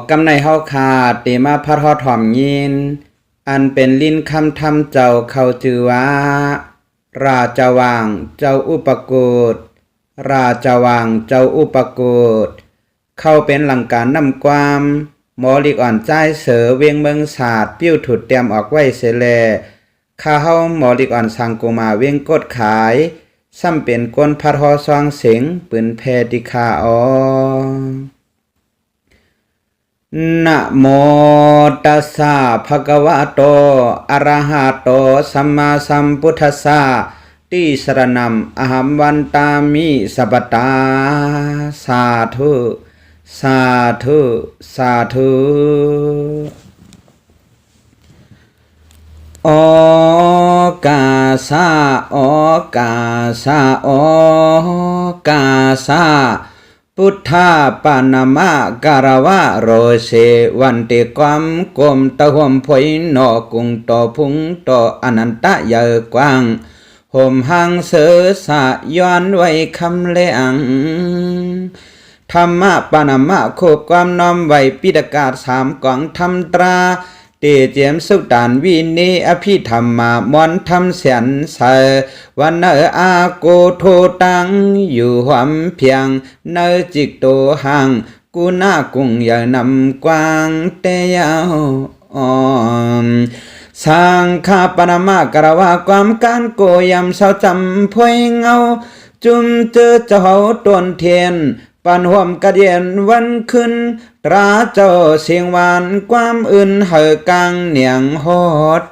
กำในเฮาขาดเตมาพัดฮอดถ่อมยินอันเป็นลิ้นคำทำเจ้าเขาจือว่าราชวังเจ้าอุปกูฏราชวังเจ้าอุปกูฏเข้าเป็นหลังการนำความหมอลิกอ่อนใจเสือเวียงเมืองศาสตร์ปิ้วถุดเตรียมออกไว้เสแลข้าเฮาหมอลิกอ่อนสังกูมาเวียงกดขายซ้ำเป็นก้นพัดฮอซองเสียงปืนแพติคานะโมตัสสะภะคะวะโตอะระหะโตสัมมาสัมพุทธัสสะติสรณัมอหัมวันตามิสัพพตาสาธุสาธุสาธุโอกาสาโอกาสาโอกาสาพุทธาปานามะการวะโรเสวันเตความกลมตะหวมพอยนอกุงต่อพุงต่ออนันตะเยอะกว้างห่มหังเสือสะย้อนไว้คำเลียงธรรมะปานามะโคความน้อมไว้ปิฎกาศ3กองธรรมตราเตเจียมสุตานวินีอภิธรรมามอนทำเสียนเสวันเนออาโกโทตังอยู่หวมเพียงเนอจิกโตหังกูน่ากุงอย่านำกวางเตยาวสังฆาปนามะกระว่าความการโกยำเศร้าจำพวยเงาจุมเจอเจ้าต้นเทียนปันห่วมกระเดียนวันขึ้นตราเจ้าเสียงหวานความอื่นเหอกลางเนียงโห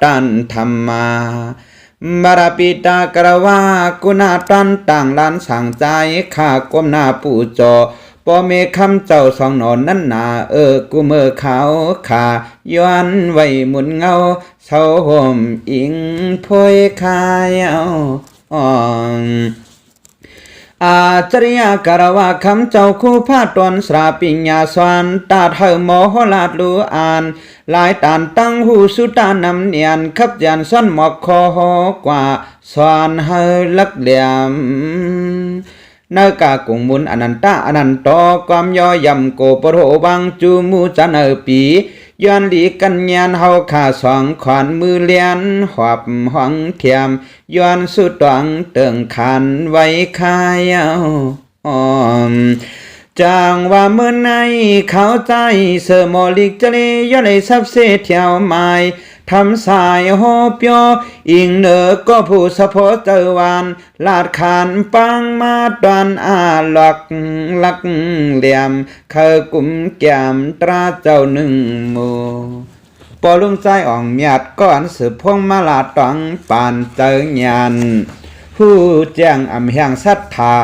ตันธรรมาบารปิตากระว่ากุณาตันต่างล้านสั่งใจข้าก้มหน้าปู่จอปอเมคำเจ้าสองนอนนั้นนากูเมื่อเขาขาย้อนไว้หมุนเงาเศร้าห่มอิงพวยคายอาจริยกรว่าคำเจ้าคู่พาตนสราปิญญาสวรรตาเธอโมโหลาดลูอ่านลายตานตั้งหูสุตานำเนียนขับยันซ่อนหมอกคอกว่าสวรรเฮลักเหลี่ยมเนกากุงมุนอนันตะอนันโตความย่อยำโกปโรวังจูมูจันปีย้อนหลีกันยานเฮาขาสองขวานมือเลียนหอบห้องเทียมย้อนสุดวังเติงขันไว้คายจางว่าเมื่อในเข้าใจเสมอลิกจะเลยย้อนเลยซับเสเที่ยวไม้ทำสายโฮเปียวอิงเนอก็ผู้สะโพเจอวานลาดขานปังมาดวนหลักเหลี่ยมเคยกุมแก้มตราเจ้าหนึ่งหมู่ปอลุงใจอ่องเมียดก้อนสืบพงมาลาดตองปานเจอยันผู้แจ้งอำแห่งศรัทธา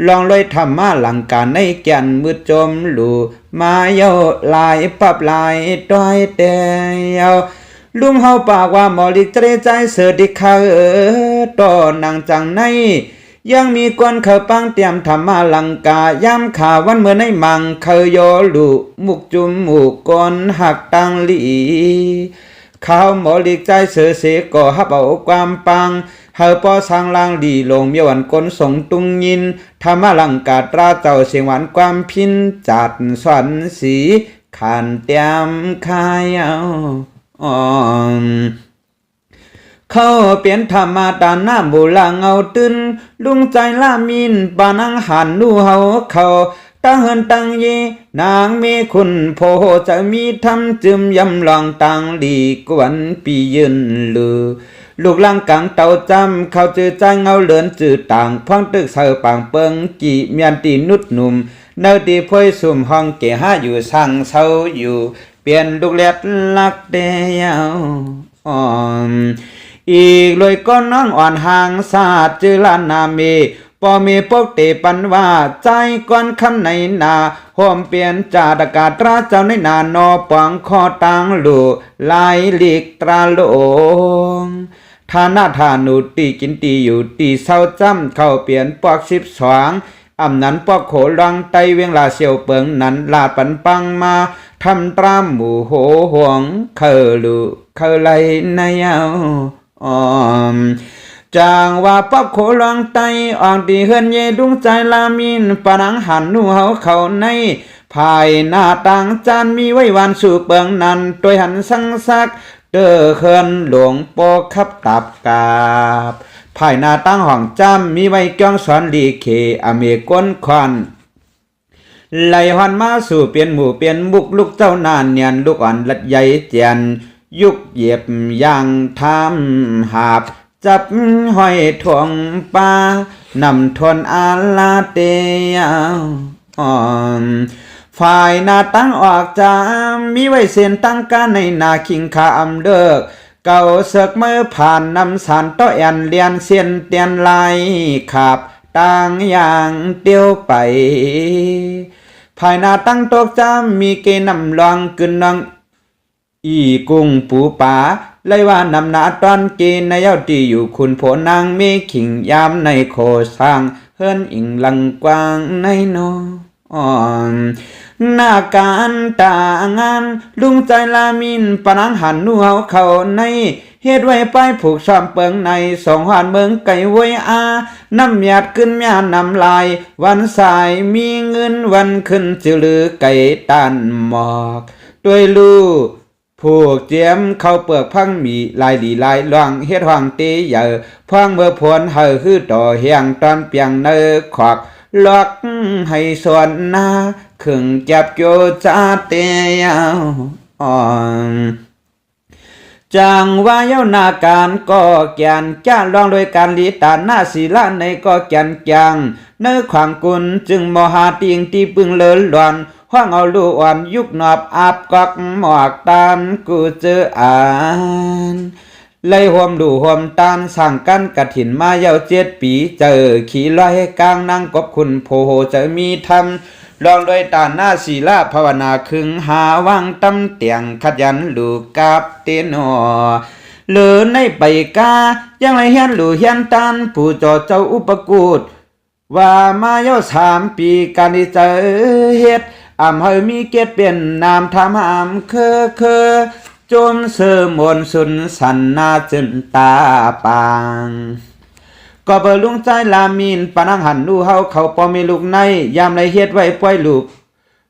ลองเลยทำมาหลังการในแก่นมือจมหลู่มาเยาลายปับลายต้อยเตยลุงเฮาปากว่าหมอลิกใจใจเสือดิคาต่อนางจังในยังมีกวนเขาปังเตรียมทำมาลังกาย้ำขาวันเมื่อในมังเคยโยลุมุกจุมหมูกนหักตังลีข้าวหมอลิกใจเสือเสก่อฮับเอาความปังเฮาปอสร้างลางดีลงเมียวันกนส่งตุงยินทำมาลังกาตราเจ้าเสียงหวานความพินจัดสวนสีขันเตรียมขายเขาเปลี่ยนธรรมดาหน้าบุลังเอาตื่นลุงใจลามินปานังหันดูเฮาเขาตั้งเฮินตั้งเยนางมีคุณโพจะมีทำจึมยำลองตังลีกวนปียืนลือลูกลังกังเต่าจำเขาจือใจเงาเลือนจือต่างพ้องตึกเสือปางเปิงกี่เมียนตีนุดหนุ่มเนื้อดีพวยสุ่มห้องเกหาอยู่สั่งเศร้าอยู่เปลี่ยนลูกเล็ดลักเดียวอีกเลยก็น้องอ่อนห่างศาสตร์จือลานามีปอมีปกติปันว่าใจก้อนคำในนาห่มเปลี่ยนจาดกาตราเจ้าในนานอปองคอตังหลู่ลายลิกตราโลงทานาทานุตีกินตีอยู่ตีเศร้าจำเข้าเปลี่ยนปอก12อำนั้นปอกโขลังไตเวียงลาเสียวเปิงนั้นลาปันปังมาทำตรามหมู่โหห่วงเคอลุเคอไลนายจางว่าปับโขลองไตออกดีเฮือนเยดุงใจลามินปานังหันนูเฮาเขาใน ภายหน้าต่างจานมีไว้วันสู่เปิงนันโดยหันสังซักเด้อเคินหลวงโปขับตับกาบภายหน้าตั้งห้องจำมีไว้เกียงสอนลีเคอเมก้นควันไหลหันมาสู่เปลี่ยนหมู่เปลี่ยนบุกลูกเจ้านานเนียนลูกอ่อนลัดใหญ่เจียนยุกเหยียบย่างทำหาบจับห้อยถ่วงปลานำทวนอาลาเตียวฝ่ายหน้าตั้งออกจามมีไว้เส้นตั้งการในนาคิงคาอำเลิกเก่าเสกมือผ่านนำสารต้อแอนเลียนเสียนเตียนลายขับต่างอย่างเตียวไปภายหน้าตั้งตกจามมีเกนำลองกึนนังอีกุ้งปูป่าเลยว่านำหนาตอนเกในเย้าตีอยู่คุณโผนางมีขิงยามในโคสร้างเฮิรนอิงลังกวางในโนหน้าการตางานลุงใจลามินปนังหันนูเฮาเขาในเฮ็ดไว้ป้ายผูกซ้ำเปิงในสองหานเมืองไก่ไว้น้ำหยาดขึ้นหยาดน้ำลายวันสายมีเงินวันขึ้นจือลือไก่ตันหมอกด้วยลูกผูกเจียมเข้าเปลือกพังมีลายดีลายล่างเฮ็ดห้องตีใหญ่พังเมื่อพวนเฮอคือต่อเฮียงตอนเปียงเนอขวักล็อกให้ส่วนหน้าขึงจับโยจาเตียวจังว่าเย้านาการก็แก่นจ้าลองโดยการลีตาหน้าศีละในก็แก่นจังเนื้อขวางกุลจึงมหาติงที่ปึงเลินหลอนห้องเอาลูกอ่อนยุกหนอบอาบกอกหมอกตานกูเจออ่านเลยห่วมดูห่วมตานสั่งกันกระถินมาเย้า7 ปีเจอขี่ลอยกลางนั่งกบคุณโพโหจะมีธรรมลองโดยตาหน้าศีลาภาวนาคึงหาวังตำเตียงขยันลูกกับเตนอหรือในใบกายังไรเฮียนหลูเฮียนตันผู้จอเจ้าอุปกูดว่ามาเย้า3 ปีการที่เจอเฮ็ดอำเฮอมีเกียรติเป็นนามทำอำเคจมเสมนสุนสันนาจึนตาปางก็เบอลุงใจลามินปานังหันลูเฮาเขาปอมีลูกในยามในเฮ็ดไว้ป่วยลูก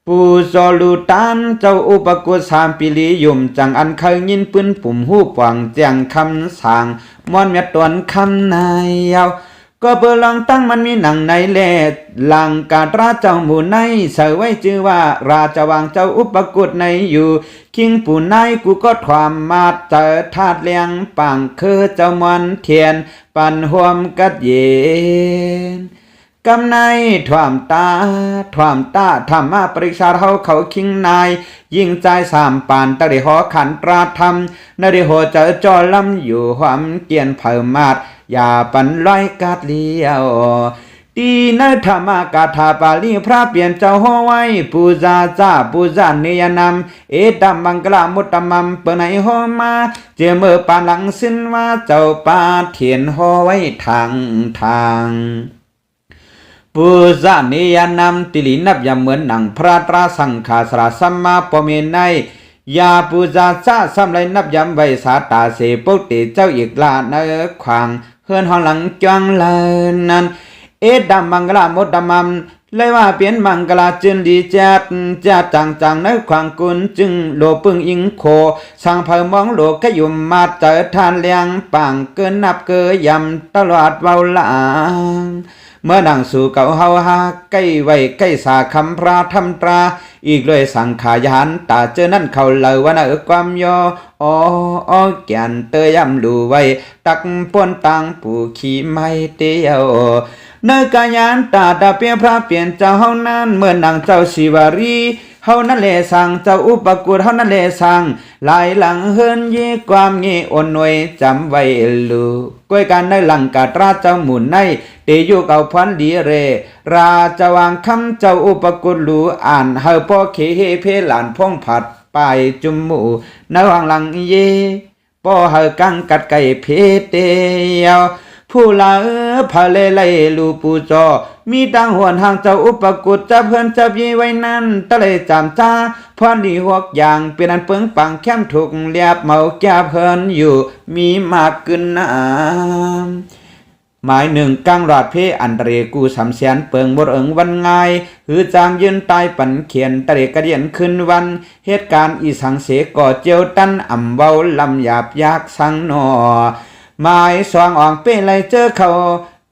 ปูจอลูตันเจ้าอุปกุฎ3 ปีลียุ่มจังอันเคยยินปืนปุ่มหูปวังแจงคำสางมอนเม็ดตวนคำนายเยาก็เบอร์ลังตั้งมันมีหนังในเล่ลังกาตราเจ้าหมู่ในเสไว้ชื่อว่าราชวังเจ้าอุปกุฎในอยู่คิงปู่ในกูก็ความมาเจอธาตุเลียงปังคือเจ้ามอนเทียนปันห่วมกัดเย็นกำในถ่วมตาธรรมาปริชาเฮาเขาคิงนายยิ่งใจ3 ปานตะได้หอขันตราธรรมนได้โหเจอจอลำอยู่หวมเกียนเผามาดอย่าปันร้อยกาดเลี้ยวตีนธรรมกาถาปาลีพระเปลี่ยนเจ้าห้อไว้ปูจาเนยนำเอตัมมังกลามุตตมัมเปไหนห้อมาเจเมื่อปานหลังสิ้นว่าเจ้าปาเทียนห้อไว้ทางปูจาเนยนำติลินับยามเหมือนหนังพระตราสังขาสราสัมมาปเมนัยยาปูจาซ้ำไรนับยำไว้สาตาเสปุติเจ้าอีกลาเนอขวางเฮือนห้องหลังจังเลนั้นเอดัมมังกลามดดมัมเลยว่าเปลี่ยนมังกลาจึนดีจัดจังในขวางกุลจึงโลปึงอิงโคสั่งเผามองโลกขยุมมาเจอทานเลียงปังเกินนับเกยยำตลอดเว้าหลังเมื่อดังสู่เก่าเฮาหาใกล้ไว้ใกล้สาคำพระธรรมตราอีกเลยสังขายานตาเจอนั่นเขาเล่าว่าน่ะความย่อแก่นเตยำลู่ไว้ตักป้นตังผู้ขี่ไม่เตียวเนกายานตาดาเปียพระเปลี่ยนเจ้าเฮานั้นเมื่อนางเจ้าศิวารีเฮานั่นแลสั่งเจ้าอุปกุฎเฮานั่นแลสั่งลายหลังเฮินเยความเงอ่อนหน่วยจำไว้ลูก้วยการในหลังกาตราเจ้าหมุนในเตอยู่เก่าพันดีเรราจะวางคำเจ้าอุปกุฎลูอ่านเฮาพ่อเขเฮเพหลานพงผัดไปจุมหมู่ในวางหลังเยป้อเฮากังกัดไก่เพเตียวผู้ลาพาเลไลลูปูจอมีดังหวนห่างเจ้าอุปกุฎจะเพิ่นจะยีไว้นั้นตะเลยจำจ้าพอดีหวกอย่างเป็นอันเปิงปังแค้มถูกเลียบเมาแก้เพิ่นอยู่มีมากขึ้นน้ำ หมายหนึ่งกังราดเพอันเรกูสำเสียนเปิงบดเอิงวันง่ายหือจางยืนตายปันเขียนตะเรกระเดียนขึ้นวันเหตุการณ์อีสังเสก่อเจียวตันอ่ำเบาลำหยาบยากสังนอหมายสว่างอ่องเป้ไลเจอเขา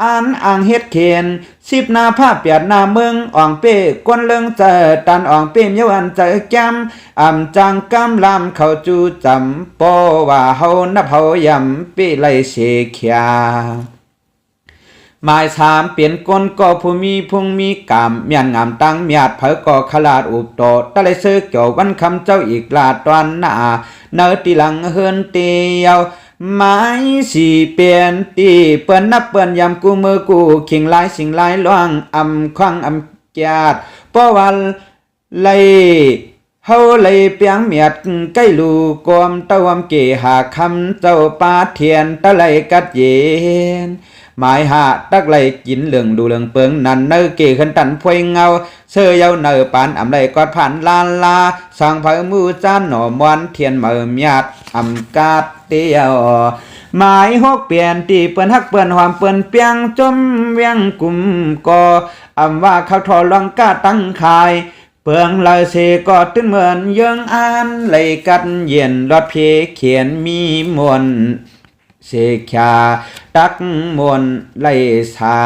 อ่านอ่างเฮ็ดเขียนสิบนาผ้าเปียดนาเมืองอ่องเป้กวนเลิงเจอตันอ่องเป้เยาวันเจอแก้มอ่ำจังกำลำเขาจูจำปอว่าเฮานับเฮายำเป้ไลเสเขียหมายสามเปลี่ยนกลก็ผู้มีพุงมีกามเมียนงามตั้งเมียดเผอก็ขลาดอุบโตตะเลยเสือเกี่ยววันคำเจ้าอีกลาตอนหน้าเนอตีหลังเฮือนเตียวหมายสี่เปลี่ยนตีเปิ้นนับเปิ้นยำกูมือกูขิงลายสิ่งลายล่วงอำควังอำแกดเพราะวันเลยเฮาเลยเปียงเมียดใกล้ลูกอมตะวมเกหาคำเจ้าปาเทียนตะเลยกัดเย็นหมายหาตักไหลกินเหลืองดูเหลืองเปิงนันเนอเกขันตันพวยเงาเสื้อเยาเนอปานอำไหลกอดผ่านลาลาสังเผอมือจานหน่อมวนเทียนเมือมยาดอำกาดเตียวหมายหกเปลี่ยนตีเปิ้นฮักเปิ้นหอมเปิ้นเปียงจมเวียงกุมก็อำว่าเขาทอลองกาตั้งขายเปิงลายเสก็ตื้นเหมือนเยิงอ่านไหลกัดเย็นรอดเพเขียนมีมวลเสกาตักมวลไลสา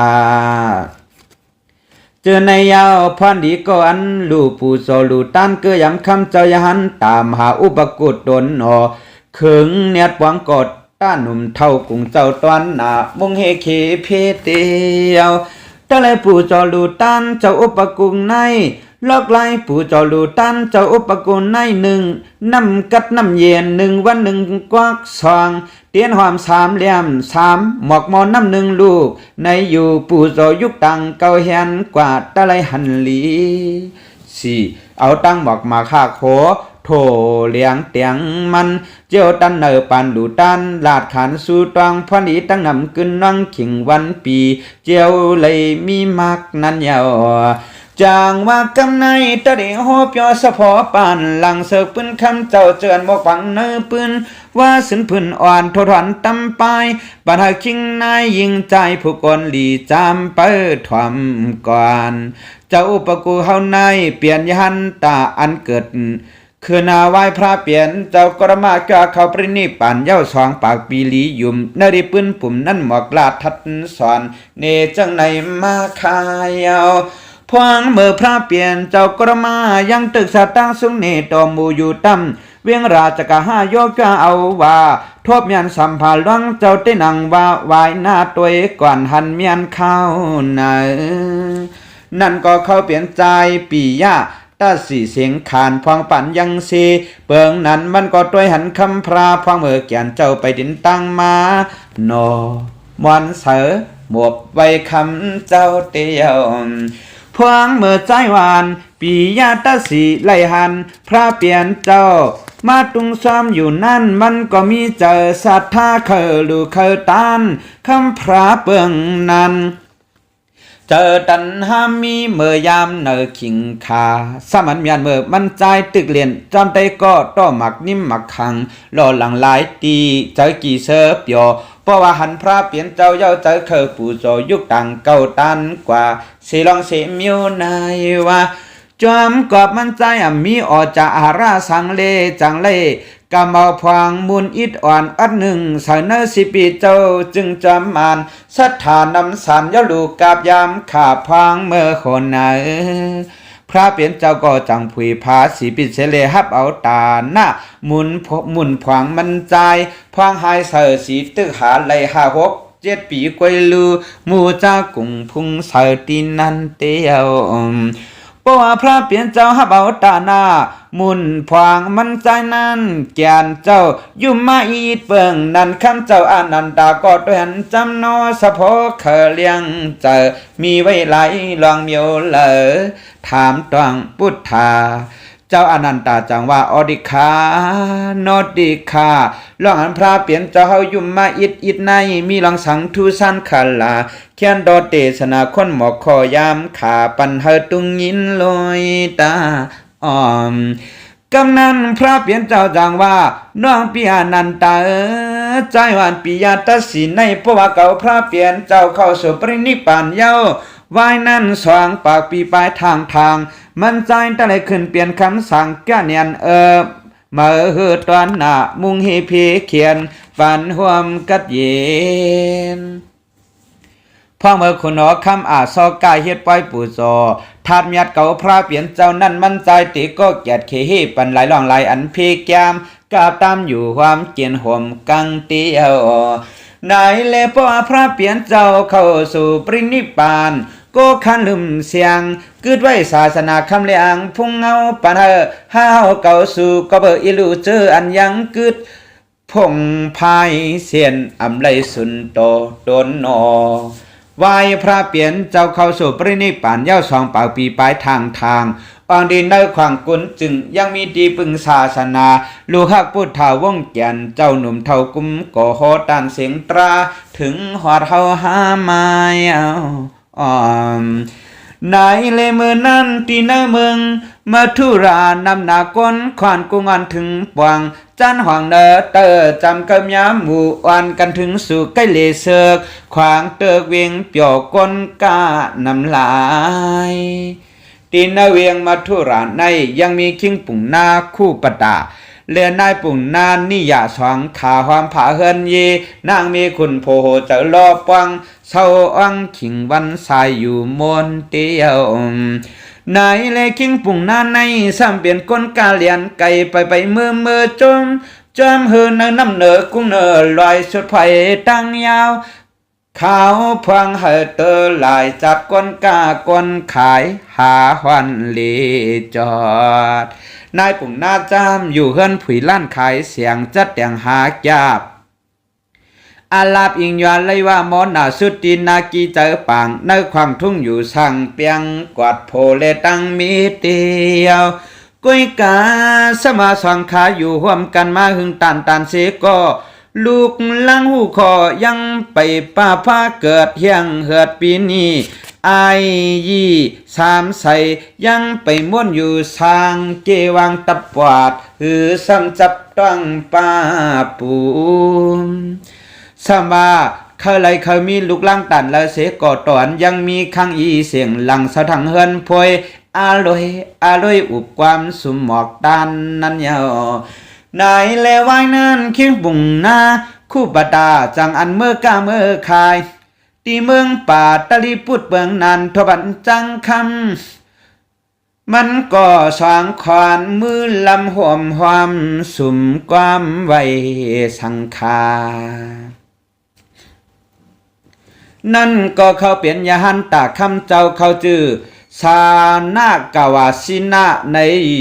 เจอในยาวพันดีก่อนลูปูโซลูตันเกยำคำเจ้ายันตามหาอุปกุฎดนหอขึงเนียดหวังกดต้าหนุ่มเท่ากุงเจ้าตอนหนามุงเฮเคเพเตียวตะเลยปูโซลูตันเจ้าอุปกุงในลอกไล่ปู่จอลูตันเจ้าอุปกุลในหนึ่งน้ำกัดน้ำเย็นหนึ่งวันหนึ่งกวักสองเตียนหอมสามเหลี่ยมสามหมอกมอนน้ำหนึ่งลูกในอยู่ปู่จอยุกตังเกาเฮียนกว่าตะไลหันลีสี่เอาตั้งหมอกมาฆ่าโคโถเลี้ยงเตียงมันเจ้าตันเนอปันดูตันลาดขันสู่ตองพันดีตั้งนำกึนนั่งขิงวันปีเจ้าเลยมีมักนั้นยาวจางว่ากำในตะเดหอบยอสะพอปานหลังเสือปืนคำเจ้าเจือนบอกฟังเนื้อปืนว่าสินพื้นอ่อนโทษหันตำไปบัดหาคิงนายยิงใจผู้คนหลีจำเปิดถวมก่อนเจ้าอุปกูเฮาในเปลี่ยนยันตาอันเกิดคือนาไหว้พระเปลี่ยนเจ้ากระมาแก่เขาปรินิปานเย้าสองปากปีลียุ่มนาดีปืนปุ่มนั่นหมอกลาดทัดสอนเนจังในมาคายเอาพวงเมื่อพระเปลี่ยนเจ้ากระมายังตึกสตั้งสุงเนตอมูอยู่ตั้มเวียงราชกะห้าโยกเอาว่าทบยันสัมภาลังเจ้าได้นังว่าวายหน้าตัวก่อนหันเมียนข้าวนั่นก็เขาเปลี่ยนใจปียะตาสีเสียงขานพวงปั่นยังซีเปิงนั้นมันก็ตัวหันคำพราพวงเมื่อแก่นเจ้าไปดินตั้งมาโนมวนเสือหมวบไว้คำเจ้าเตียวพวงเมื่อใจหวานปียาตาสีไลหันพระเปลี่ยนเจ้ามาตุงซ้อมอยู่นั่นมันก็มีเจอศรัทธาเคอลูเคอตานคำพระเปิงนั้นเจอตันหามีเมื่อยามเนอขิงคาสมันเมียนเมื่อมันใจตึกเลียนจอมไตก็ต้อหมักนิ่มหมักขังรอหลังหลายตีเจอกี่เสือเปียวเพราะว่าหันพระเปลี่ยนเจ้าเย้าเจอเคอปู่โจยุกตังเก่าตันกว่าสิลองเสมิวนายว่าจอมกอบมันใจมีออจะอาราสังเลจังเลกำเอาพวางมุนอิดอ่อนอัดหนึ่งใส่เนื้อสิปีเจ้าจึงจำมันศรัทธานำสันยลูกกาบยามขาพางเมื่อคนไหนพระเปลี่ยนเจ้าก็จังผุยผาสีปิเสเลฮับเอาตาหน้าหมุนพวางมันใจพวางหายเสือสีตึกหาไหลหาหก7 ปีกวยลูมูจ้ากุงพุงเสือตีนันเตียวเพราะว่าพระเปลี่ยนเจ้าฮับเอาตาหน้ามุนพวางมันใจนั้นแก่นเจ้ายุ่มมาอีดเปิงนั่นคำเจ้าอนันตาก็ด้วยหันจำนอสะโพเคเลียงเจอมีไว้ไหลลองเมียวเหลอถามตวงพุทธาเจ้าอนันตาจังว่าอดิคานอดิคาลองหันพระเปลี่ยนเจ้าเฮายุ่มมาอิดในมีลองสังทุสันขันลาเขียนดอเตสนาคนหมอกคอยามขาปันเฮตุงยินลอยตากำนั้นพระเปลี่ยนเจ้าจังว่าน้องพี่อนันตา ใจหวานปิยาตัดสินในเพราะว่าเก่าพระเปลี่ยนเจ้าเข้าสู่ปรินิพพานเย้าวายนั่นสว่างปากปีปลายทางมันใจตะเลยขึ้นเปลี่ยนคำสั่งแก่เนียนมาเฮือตอนหน้ามุงเฮเพเขียนฝันห่วมกัดเย็นพ่อเมื่อคุณหนอคำอาซอกายเฮ็ดปล่อยปู่จอทาดเมียดเก่าพระเปลี่ยนเจ้านั่นมันใจติก็แกดเคฮีปันหลายล่องหลายอันเพกยามกาตามอยู่ความเกียนห่มกังเตียวไหนเลพ่อพระเปลี่ยนเจ้าเข้าสู่ปรินิพพานก็คันลืมเสียงกึดไว้ศาสนาคำเลียงพุ่งเงาปันห้าวเก่าสู่ก็เบออิลูเจออันยังกึดพงพายเสียนอำไลสุนโตโดนนอวายพระเปลี่ยนเจ้าเข้าสู่ปรินิพพานเย้าสองเป่าปีปลายทางอองดินในขวางกุนจึงยังมีดีปึงศาสนาลูกฮักพุทธาวงแก่นเจ้าหนุ่มเท่ากุมก่อโหตันเสียงตราถึงหอดเฮาหามาไหนเลยมือนั่นที่เนเมืองมาทุรานำหนาก้นขวานกุงอันถึงปวงจันห่วงเนเตอจำกำยามหมู่อ่อนกันถึงสู่ใกล้เลเสกขวางเตกเวียงเปียวก้นกานำลายตีนเวียงมาทุรานในยังมีคิงปุ่งนาคู่ปตาเลือนายปุ่งนานนี่อย่าสองขาความผาเฮินเยนางมีคุณโพเจอรอปังเศร้าอังขิงวันสายอยู่มนเตียวนายเลยคิงปุ่งนานในซ้ำเปลี่ยนก้นกาเลียนไก่ไปเมื่อจมเฮือนน้ำเหนือกุ้งเนอลอยสุดไผ่ตั้งยาวขาวพวงเฮเตอหลายจับก้นกาก้นขายหาหวันเลจอดนายปุ่งนาจามอยู่เฮือนผุยล้านขายเสียงจัดแต่งหายาบอาลาบอิงยวนเลยว่ามอนาสุดดินนากีเจอปังในความทุ่งอยู่สั่งเปียงกวาดโพเลตังมีเตียวกุยกาสมาสังขาอยู่ร่วมกันมาหึงตันเสก็ลูกลังหูคอยังไปป้าผ้าเกิดเฮียงเหือดปีนี้ไอยี่สามใสยังไปม้วนอยู่สางเกวังตับปวาดหือซ้ำจับต้องป้าปูสมาเคยมีลูกลังตันและเสก่อตอนยังมีข้างอีเสียงหลังสะทังเฮินพวยอร่อยอุบความสุมหมอกตันนั้นยานายเลวายนั้นคิงบุงนาคู่ปตาจังอันเมื่อกาเมื่อคายตีเมืองป่าตะลีพุดเบืองนันทบันจังคำมันก็สว่างขวานมือลำห่วมความสุมความไว้สังคานั่นก็เขาเปลี่ยนยาหันตาคำเจ้าเขาจื้อสานากาวาสินะใน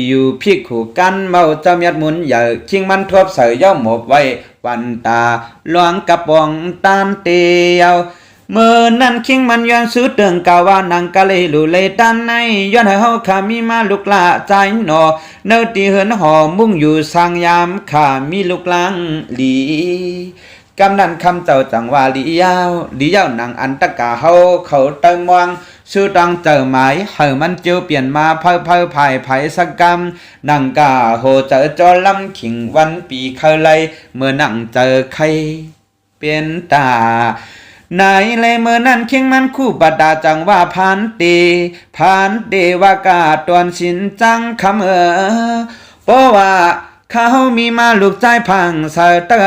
อยู่พิกหูกันเมาเจ้าเมียดมุนใหญ่ชิงมันทบเสือย่อมหมบไว้วันตาหลวงกระปองตานเตียวเมื่อนั้นคิงมันย้อนซื้อเตืองกาวานังกะเลยลุเลยตันในย้อนให้เฮาขามีมาลุกละใจหนอเนื้อตีเหินห่อมุ่งอยู่สร้างยามขามีลุกลังหลีกำนันคำเจ้าจังว่าลียาวหนังอันตะกาเขาเติมมองชื่อตังเจอหมายให้มันเจียวเปลี่ยนมาเผยไผ่สักกรรมนังกาโหเจอจอลำขิงวันปีเคยเลยเมื่อนั่งเจอใครเปลี่ยนตาไหนเลยเมื่อนั้นเคียงมันคู่ปดาจังว่าผ่านเดวากาตวนสินจังคำเพราะว่าเขามีมาลูกใจพังเสเตอ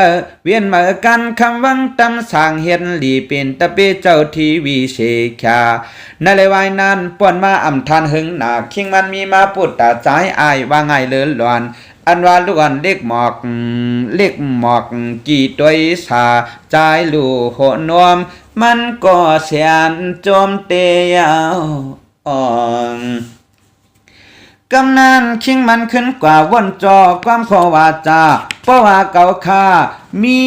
เวียนมากันคำวังตำสางเห็นหลีเป็นตะเปเจ้าทีวีเชคาในเลวายนั้นป่วนมาอำทานหึงหนาคิงมันมีมาปุตตาใจอายว่าไงเลือหลอนอันว่าล้วนเล็กหมอกกี่ตัวสาใจลูโหนวมมันก็เสียนโจมเตียวกำนันคิงมันขึ้นกว่าวนจอความขอวาจาเพราะว่าเก่าค่ามี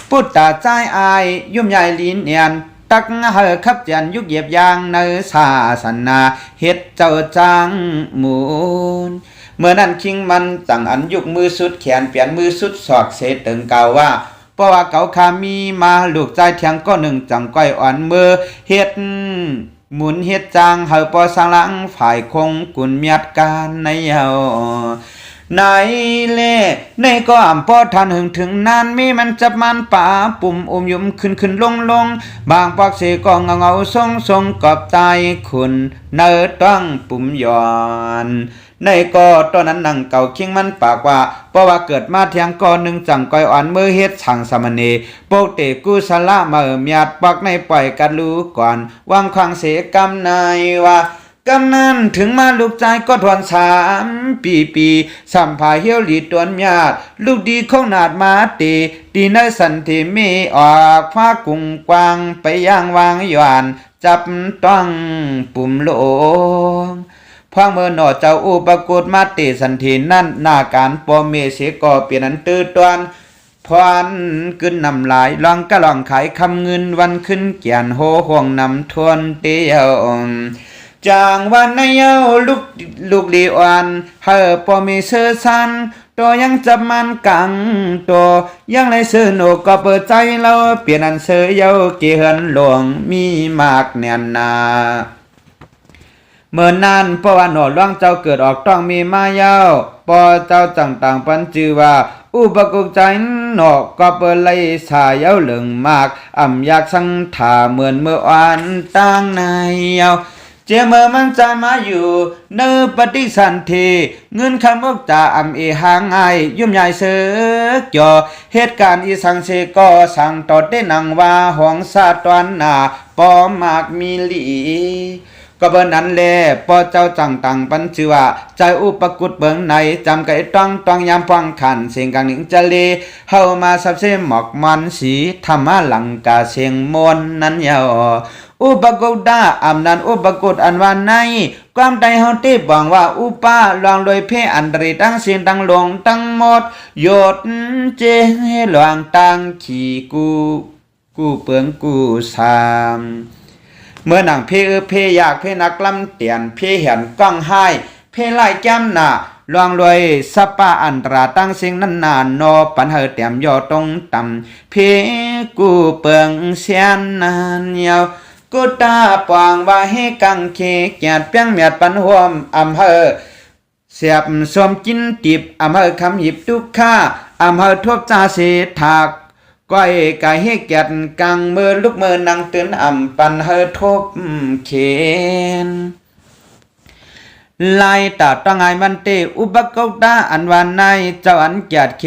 ปุตตาใจอายยุ่มใหญ่ลีนเนียนตักเฮอขับเจียนยุกเหยียบยางในศาสนาเฮ็ดเจ้าจังมูลเมื่อนั้นคิงมันจังอันยุกมือสุดแขนเปลี่ยนมือสุดศอกเสตึงเก่าว่าเพราะว่าเก่าค่ามีมาลูกใจเถียงก็หนึ่งจังก้อยอ่อนมือเฮ็ดหมุนเฮ็ดจางเฮาปอสังหลังฝ่ายคงกุนเมียดการในเฮา ไหนเล่ในก็อ่ำพอทันหึงถึงนานมีมันจับมันป่าปุ่มยุ่มขึ้นลงบางปักเสก็เงาทรงกับตายคุณเนอต้องปุ่มย้อนในก็ตอนนั้นนั่งเก่าคิงมันปากว่าเพราะว่าเกิดมาเทียงก่อนหนึ่งจังก้อยอ่อนมือเฮ็ดสั่งสมณีโปกเตกุสละมาเมียดปักในปล่อยกันรู้ก่อนวางควางเสกำนายว่ากำนั้นถึงมาลูกใจก็ทวน3 ปีสัมภาเหี่ยวหลีตวนญาติลูกดีของนาดมาตีในสันติมีออกฟ้ากุงกวางไปย่างวางหย่อนจับต้องปุ่มโลงพังเมื่อหนอเจ้าอุปกุฎมาติสันทีนั่นหน้าการปอเมเสก็เปลี่ยนอันตื้อตวนพรขึ้นนำลายลองกะลองขายคำเงินวันขึ้นเกียนโหห่วงนำทวนเตียวจางวันในเย้าลูกลีอ่อนเฮอปอมีเสือสันตัวยังจับมันกังตัวยังไรเสือโนก็เปิดใจเราเปลี่ยนอันเสือเย้าเกี่ยนหลวงมีมากแน่นนาเมื่อนั้นเพราะว่าหนอล่วงเจ้าเกิดออกต้องมีมาเย้าปอเจ้าต่างปันจือว่าอุปกุใจหนอก็เปิดไล่สายเย้าเหลืองมากอยากสังถาเหมือนเมื่อวานตั้งในเย้าเจเมื่อมันใจมาอยู่เนื้อปฏิสันทีเงินคำอกตาหางไอยุ่มใหญ่เสือกจ่อเหตุการณ์อีสังเสก็สั่งต่อได้นังว่าห้องซาตวนนาปอมากมีหลีก็เบิ่นั้นแลปอเจ้าจังตังปันชื่อว่าใจอุปกุฎเบิ่งในจำไก่ต้องยามฟังขันเสียงกังหนิงจะเลเฮามาสับเสหมอกมันสีธรรมะหลังกาเสียงมนนั้นยาวอุปกุฎดานันอุปกุฎอันว่าในความใดเฮาที่บอกว่าอุปาลองโดยเพอันตรีตั้งเสียงตั้งหลงตั้งหมดโยดเจให้หลวงตั้งขี่กูเปิงกูสามเมื่อหนังเพอยากเพนักลำเตียนเพเห็นก้องให้เพไล่แก้มหน้าลองรวยสปาอันตราตั้งเสียงนั้นนานนอปันเฮเตียมยอตรงต่ำเพกูเปิงเสียนนานยาวกูตาปวงว่าให้กังเคเกียดเปียงเมียดปันห่วมเฮเสียบสวมกินติบเฮคำหยิบทุกข้าเฮทบจาเสถากก้อยกายให้เกียดกังมือลูกมือนังตื่นปันเฮทบเขนลายตาต้องไงมันเตอุปกฎาอันวันในเจ้าอันเกียดเข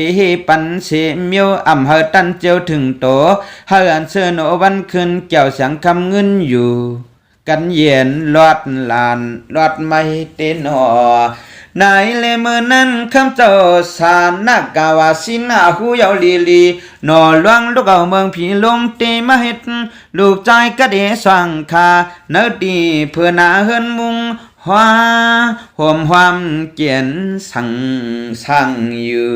ปันเสมียวเฮตันเจียวถึงโตเฮอันเสนอวันคืนเกี่ยวเสียงคำเงินอยู่กันเย็นลอดลานลอดไม่เตนอนายเลเมื่อนั้นคำเจ้าสานากาวาสินาหูยาวลีนอหลวงลูกเอาเมืองผีลงเตมาเฮ็ดลูกใจกะเดสว่างคาเนื้อดีเพื่อนาเฮินมุงห่มความเกียนสั่งอยู่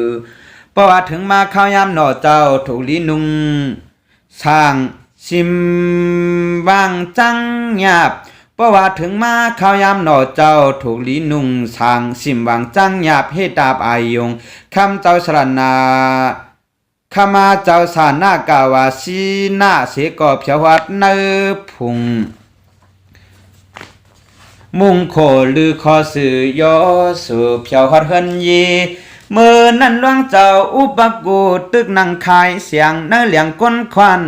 เพราะว่าถึงมาข้าวยามหน่อเจ้าถูกลีนุงสร้างซิมบางจังหยาบเพราะว่าถึงมาข้าวยามหน่อเจ้าถูกลีนุงสร้างซิมบางจังหยาบให้ตาบอายยงคำเจ้าสรนาข้ามาเจ้าสานากาวาสีนาเสกอบเพียววัดเนื้อพุงมุ่งโคลือคอสื่อยอสู่เพียวฮอดเฮินยีเมื่อนั้นหลวงเจ้าอุปกูตึกนั่งคายเสียงเนื้อเหลียงก้นควัน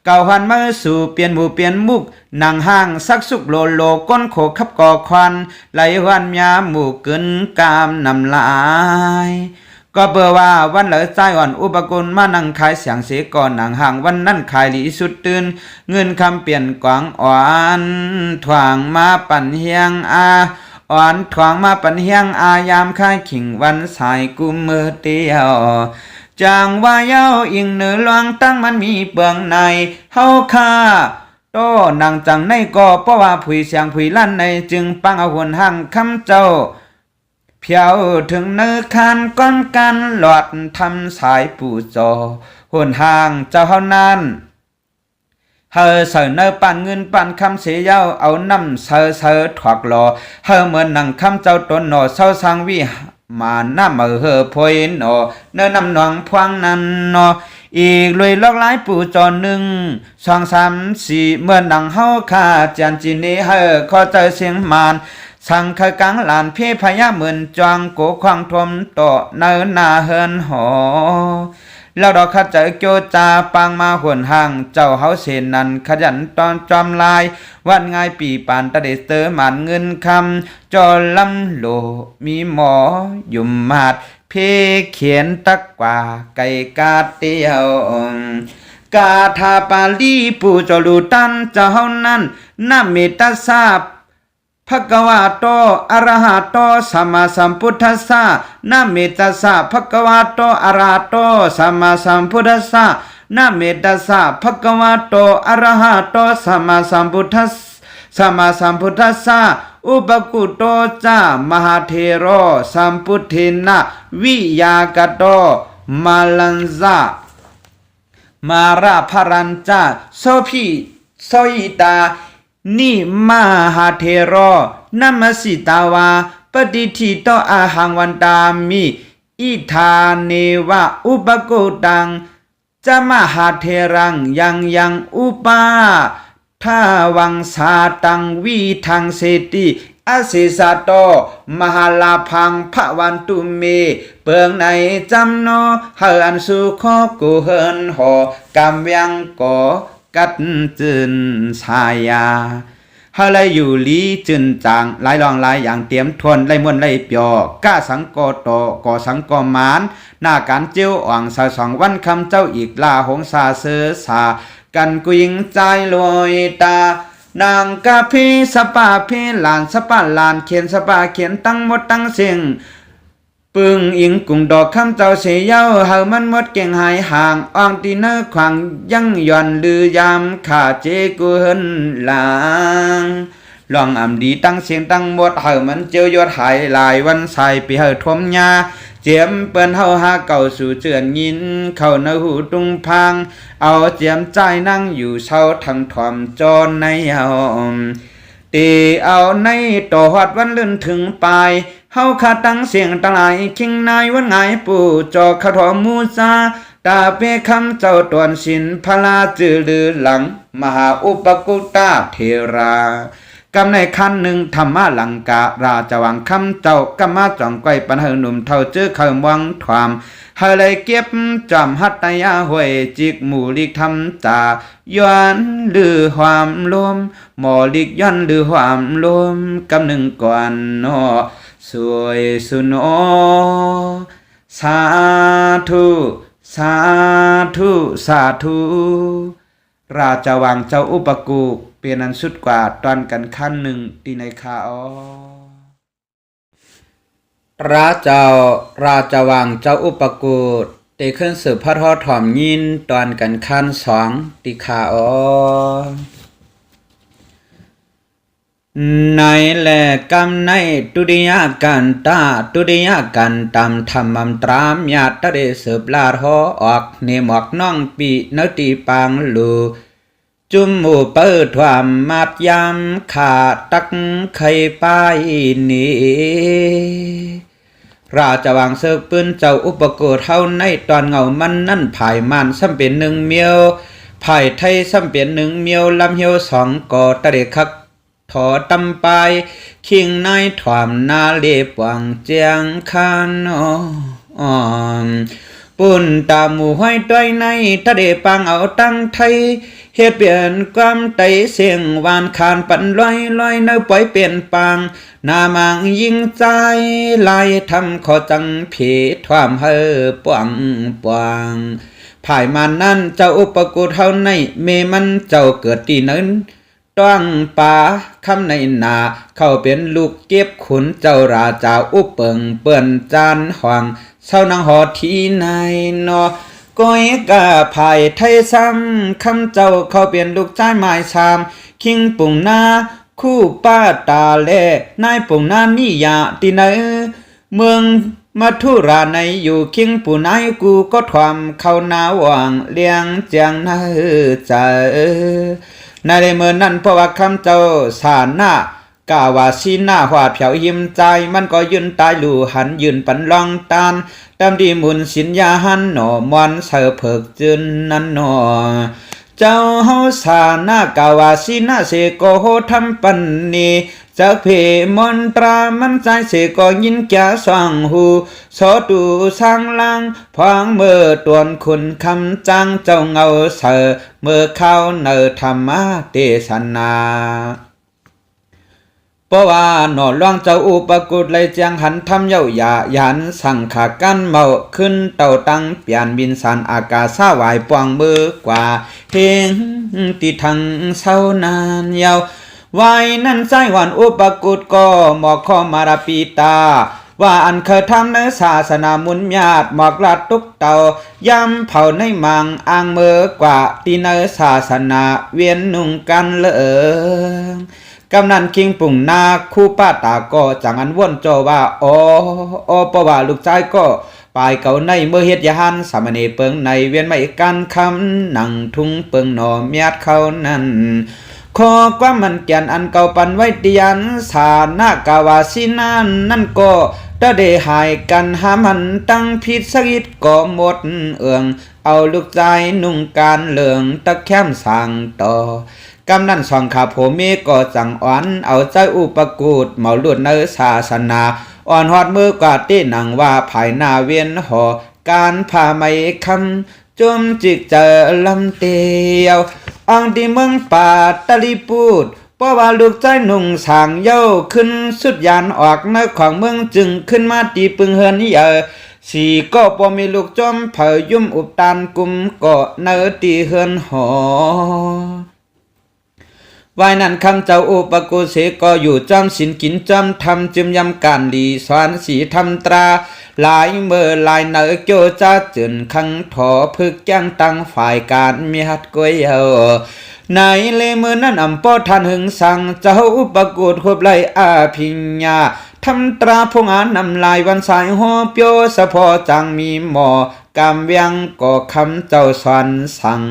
เก่าหันมาสู่เปลี่ยนหมู่เปลี่ยนมุกนั่งห้างสักสุกโลก้นโขกขับก่อควันไหลหวันยาหมู่เกินกามนำลายก็เบื่อว่าวันเหลือใจอ่อนอุปกุลมานั่งขายเสียงเสียก่อนหนังห่างวันนั้นขายหลีสุดตื่นเงินคำเปลี่ยนกวางอ่อนถ่วงมาปั่นเฮียงอ่อนถ่วงมาปั่นเฮียงยามขายขิงวันสายกุมมือเตียวจางว่าเย้าอิงเหนือหลวงตั้งมันมีเบื้องในเฮาค่าโตนางจังในก็เพราะว่าผุยเสียงผุยลั่นในจึงปังเอาหวนห่างคำเจ้าเพียวถึงเนื้อคานก้อนกันหลอดทำสายปูจอหวนห่างเจ้าเฮานั้นเฮอเสนอปั่นเงินปั่นคำเสียเย้าเอาน้ำเสอถวักหลอเฮอเหมือนนังคำเจ้าตนหนอเศร้าสังวิมาหน้ามือเฮอพอยหนอเนื้อนำหนองพวงนั้นหนออีกเลยลอกหลายปู่จอ1 2 3 4เมื่อนังเฮาคาจันจินีเฮอขอเจอเสียงมาน สังขกังหลานเพพยาเหมือนจวงโกควางทมต่อเนินนาเฮินหอแล้วดอกขจโจจาปังมาหวนห่างเจ้าเฮาเสนนั้นขยันตอนจอมลายวันง่ายปีปานตะเดเตอหมันเงินคำจอลำโลมีหมอยุ่มมาดเพเขียนตักกว่าไก่กาเตียวกาทาปาลีปูจอลูตันเจ้าเฮานั้นนาเมตตาสาภะคะวะโตอะระหะโตสัมมาสัมพุทธัสสะนะเมตัสสะภะคะวะโตอะระหะโตสัมมาสัมพุทธัสสะนะเมตัสสะภะคะวะโตอะระหะโตสัมมาสัมพุทธัสสัมมาสัมพุทธัสสะอุปกุโตจามหาเทโรสัมพุทธินะวิยากโตมาลันซามาราภรัญจาโสภิโสยิตานิมหาเทโรนัมสิตาวาปฏิทิโตอาหังวันตามิอิธาเนวะอุปโกตังจมหาเทรังยังอุปาทาวังสาตังวิทังเสติอาศิสาโตมหาลาพังพระวันตุเมเปิงในจำโนเฮิอันสุขกูเฮินหอกำยังก่อกัดจืนชายาเฮาเลยอยู่ลีจืนจางหลายรองหลายอย่างเตรียมทวนไล่มวนไล่เปียวก้าสังกอโตก่อสังกอมานหน้าการเจียวอ่างสาสองวันคำเจ้าอีกลาหงสาเสือสากันกุยิงใจลอยตานางกะพีสปาพีหลานสปาหลานเขียนสปาเขียนตั้งหมดตั้งเสียงปึงอิงกุงดอกคำเจ้าเสียเย้าเฮามันหมดเก่งหายห่างอ่องตีเนอขวางยังย่อนลือยามขาเจกุเฮินหลางลองอำดีตั้งเสียงตั้งหมดเฮามันเจียวยอดหายหลายวันใส่ปีเฮาทวมยาเจียมเปิ้นเฮาหาเก่าสู่เจือนยินเข้าในหูตุงพังเอาเจียมใจนั่งอยู่เช้าทั้งถ่อมจนในเฮาตีเอาในต่อฮอดวันลื่นถึงปลายเฮาขาตั้งเสียงตะหลายคิงนายวันไงปู่จอขะทอมูซาตาเปคำเจ้าตวนสินพลาจือลือหลังมหาอุปกุตาเทรากำในคันหนึ่งธรรมะลังการาจะวังคำเจ้ากำมาจ่องก้อยปันเฮหนุ่มเท่าเจอเขาวังถามเฮเลยเก็บจำหัตตยาหวยจิกหมู่ลิกทำตาย้อนลือความลมหมอลิกย้อนลือความลมกำหนึ่งก่อนนอสวยสุนโอสาธุสาธุสาธุราชวังเจ้าอุปกูเปลี่ยนอันสุดกว่าตอนกันขั้นหนึ่งตีในคาราชวังเจ้าอุปกูเตขึ้นสืบพระทอถ่อมยินตอนกันขั้นสองตีคาในแลกำในตุติยกันตาตุติยกันตามธรรมตรามญาตะเดสืบลาหอออกเนหมอกน้องปีนตีปังลูจุมหมู่เปิดความมาดยามขาตักไข่ป้ายนี้ราชวังเสือกปืนเจ้าอุปโกฏเท่าในตอนเงามันนั่นภายมันซ้ำเป็นหนึ่งเมียวภายไทยซ้ำเป็นหนึ่งเมียวลำเหียวสองก่อตะเดคักถอตำปายคิงนายถวามนาเล็บวังเจียงคานปุ่นตาหมู่ห้อยต้อยในตะเดปังเอาตั้งไทยเฮ็ดเปลี่ยนความไตเสียงวานคานปันลอยเนื้อปล่อยเปลี่ยนปังนามังยิงใจลายทำขอจังเพถวามเฮอปวงภายมันนั้นเจ้าอุปกุเท่าในเมมันเจ้าเกิดที่นั้นต้องป่าคำในนาเข้าเป็นลูกเก็บขุนเจ้าราชาอุปเปิงเปื่อนจานห่วงเศร้านางหอที่ในนอก้อยกาภายไทยซ้ำคำเจ้าเข้าเป็นลูกชายหมายสามคิงปุ่งนาคู่ป้าตาเล่นายปุ่งนานิยาตีเนเมืองมัทุราในอยู่คิงปู่นายกูก็ทวามเข้านาว่างเลี้ยงเจียงนาใจในเมื่อนั้นเพราะว่าคำเจ้าสานหน้ากาวาสีหน้าหวาดเผายิ้มใจมันก็ยืนตายหลู่หันยืนปันลองตานตามดีมุนสินยาหันหนอมวันเสือเผิกจืนนั้นหนอ เจ้าเฮาสานากาวาสินาเสโกโหทำปันนีจากเพมนตรามันใจเสก็ยินแก่สว่างหูสอดูสร้างลังพางเมื่อตวนคุณคำจังเจ้าเงาเสอเมื่อเข้าเนอธรรมะเทศนาเพราะว่าหนอล่วงเจ้าอุปกุฎเลยจังหันทำเย้ายายันสั่งขากันเมาขึ้นเต่าตังเปลี่ยนบินสันอากาศสาวายปวงมือกว่าเฮงติทังเศร้านานยาวไว้นั่นใจวันอุปกุฎก็หมอกข้อมาราปีตาว่าอันเคยทำในศาสนามุนญาติหมอกลัดตุกเต่ายำเผาในมังอ่างเมื่อกว่าตีในศาสนาเวียนนุ่งกันเลยกำนันคิงปุ่งนาคู่ป้าตาก็จังอันว่นโจว่าอ๋อเพราะว่าลูกชายก็ปลายเก่าในเมื่อเฮ็ดยาหันสามเณรเปิงในเวียนไม่กันคำหนังทุ่งเปิงหนอเมียดเขานั้นขอความมันแก่นอันเก่าปันไว้เตียนสานากาวาสินานนั่นก็ได้หายกันหามันตั้งพิษสกิดก็หมดเอืองเอาลูกใจนุ่งการเหลืองตะแคมสั่งต่อกำนันสองขาโผเมก็จังอ่อนเอาใจอุปกูดเมาลุดเนศาสนาอ่อนหอดมือกว่าตีหนังว่าภายหน้าเวียนหอการพาไม่คำจมจิกเจอลำเตียวอังที่เมืองป่าตะลีปูดเพราะว่าลูกใจนุ่งสางเย้าขึ้นสุดยานออกในของเมืองจึงขึ้นมาตีปึงเฮือนเยอะสีก็พอมีลูกจอมเผยยุ่มอุบตานกุมก็เนตีเฮือนหอวายนั้นคำเจ้าอุปกุเสก็อยู่จอมสินกินจอมทำจึมยำการดีสอนสีทำตราหลายเมื่อหลายเนอโจจ้าจืนขังถอพึกจ้างตั้งฝ่ายการมีหัดกวยเฮาในเลมือนั้นอำปอทานหึงสั่งเจ้าอุปกุควบไลอาพิญญาทำตราพงานนำลายวันสายหัวเปียวสะพอจังมีหมอกำเวียงก็คำเจ้าสอนสั่ง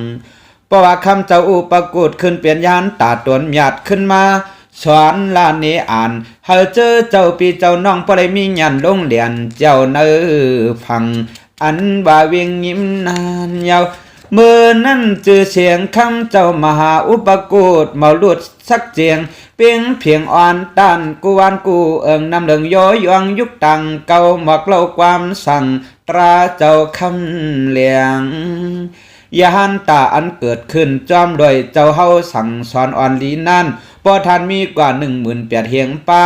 เพราะว่าคำเจ้าอุปกุฎขึ้นเปลี่ยนยานตาตวนหยาดขึ้นมาสอนลานเนอ่านเฮาเจอเจ้าปีเจ้าน้องพอได้มียันลงเรียนเจ้าเนื้อฟังอันว่าเวียงยิ้มนานยาวเมื่อนั้นจือเสียงคำเจ้ามหาอุปกุฎเมาลุดสักเจียงเพียงอ่อนตันกูวันกูเอิงนำเดิงย้อยวังยุกตังเก่าหมอกเล่าความสั่งตราเจ้าคำเลียงยาหันตาอันเกิดขึ้นจอมโดยเจ้าเฮาสั่งสอนอ่อนลีนั่นพอทานมีกว่า18,000เฮียงป่า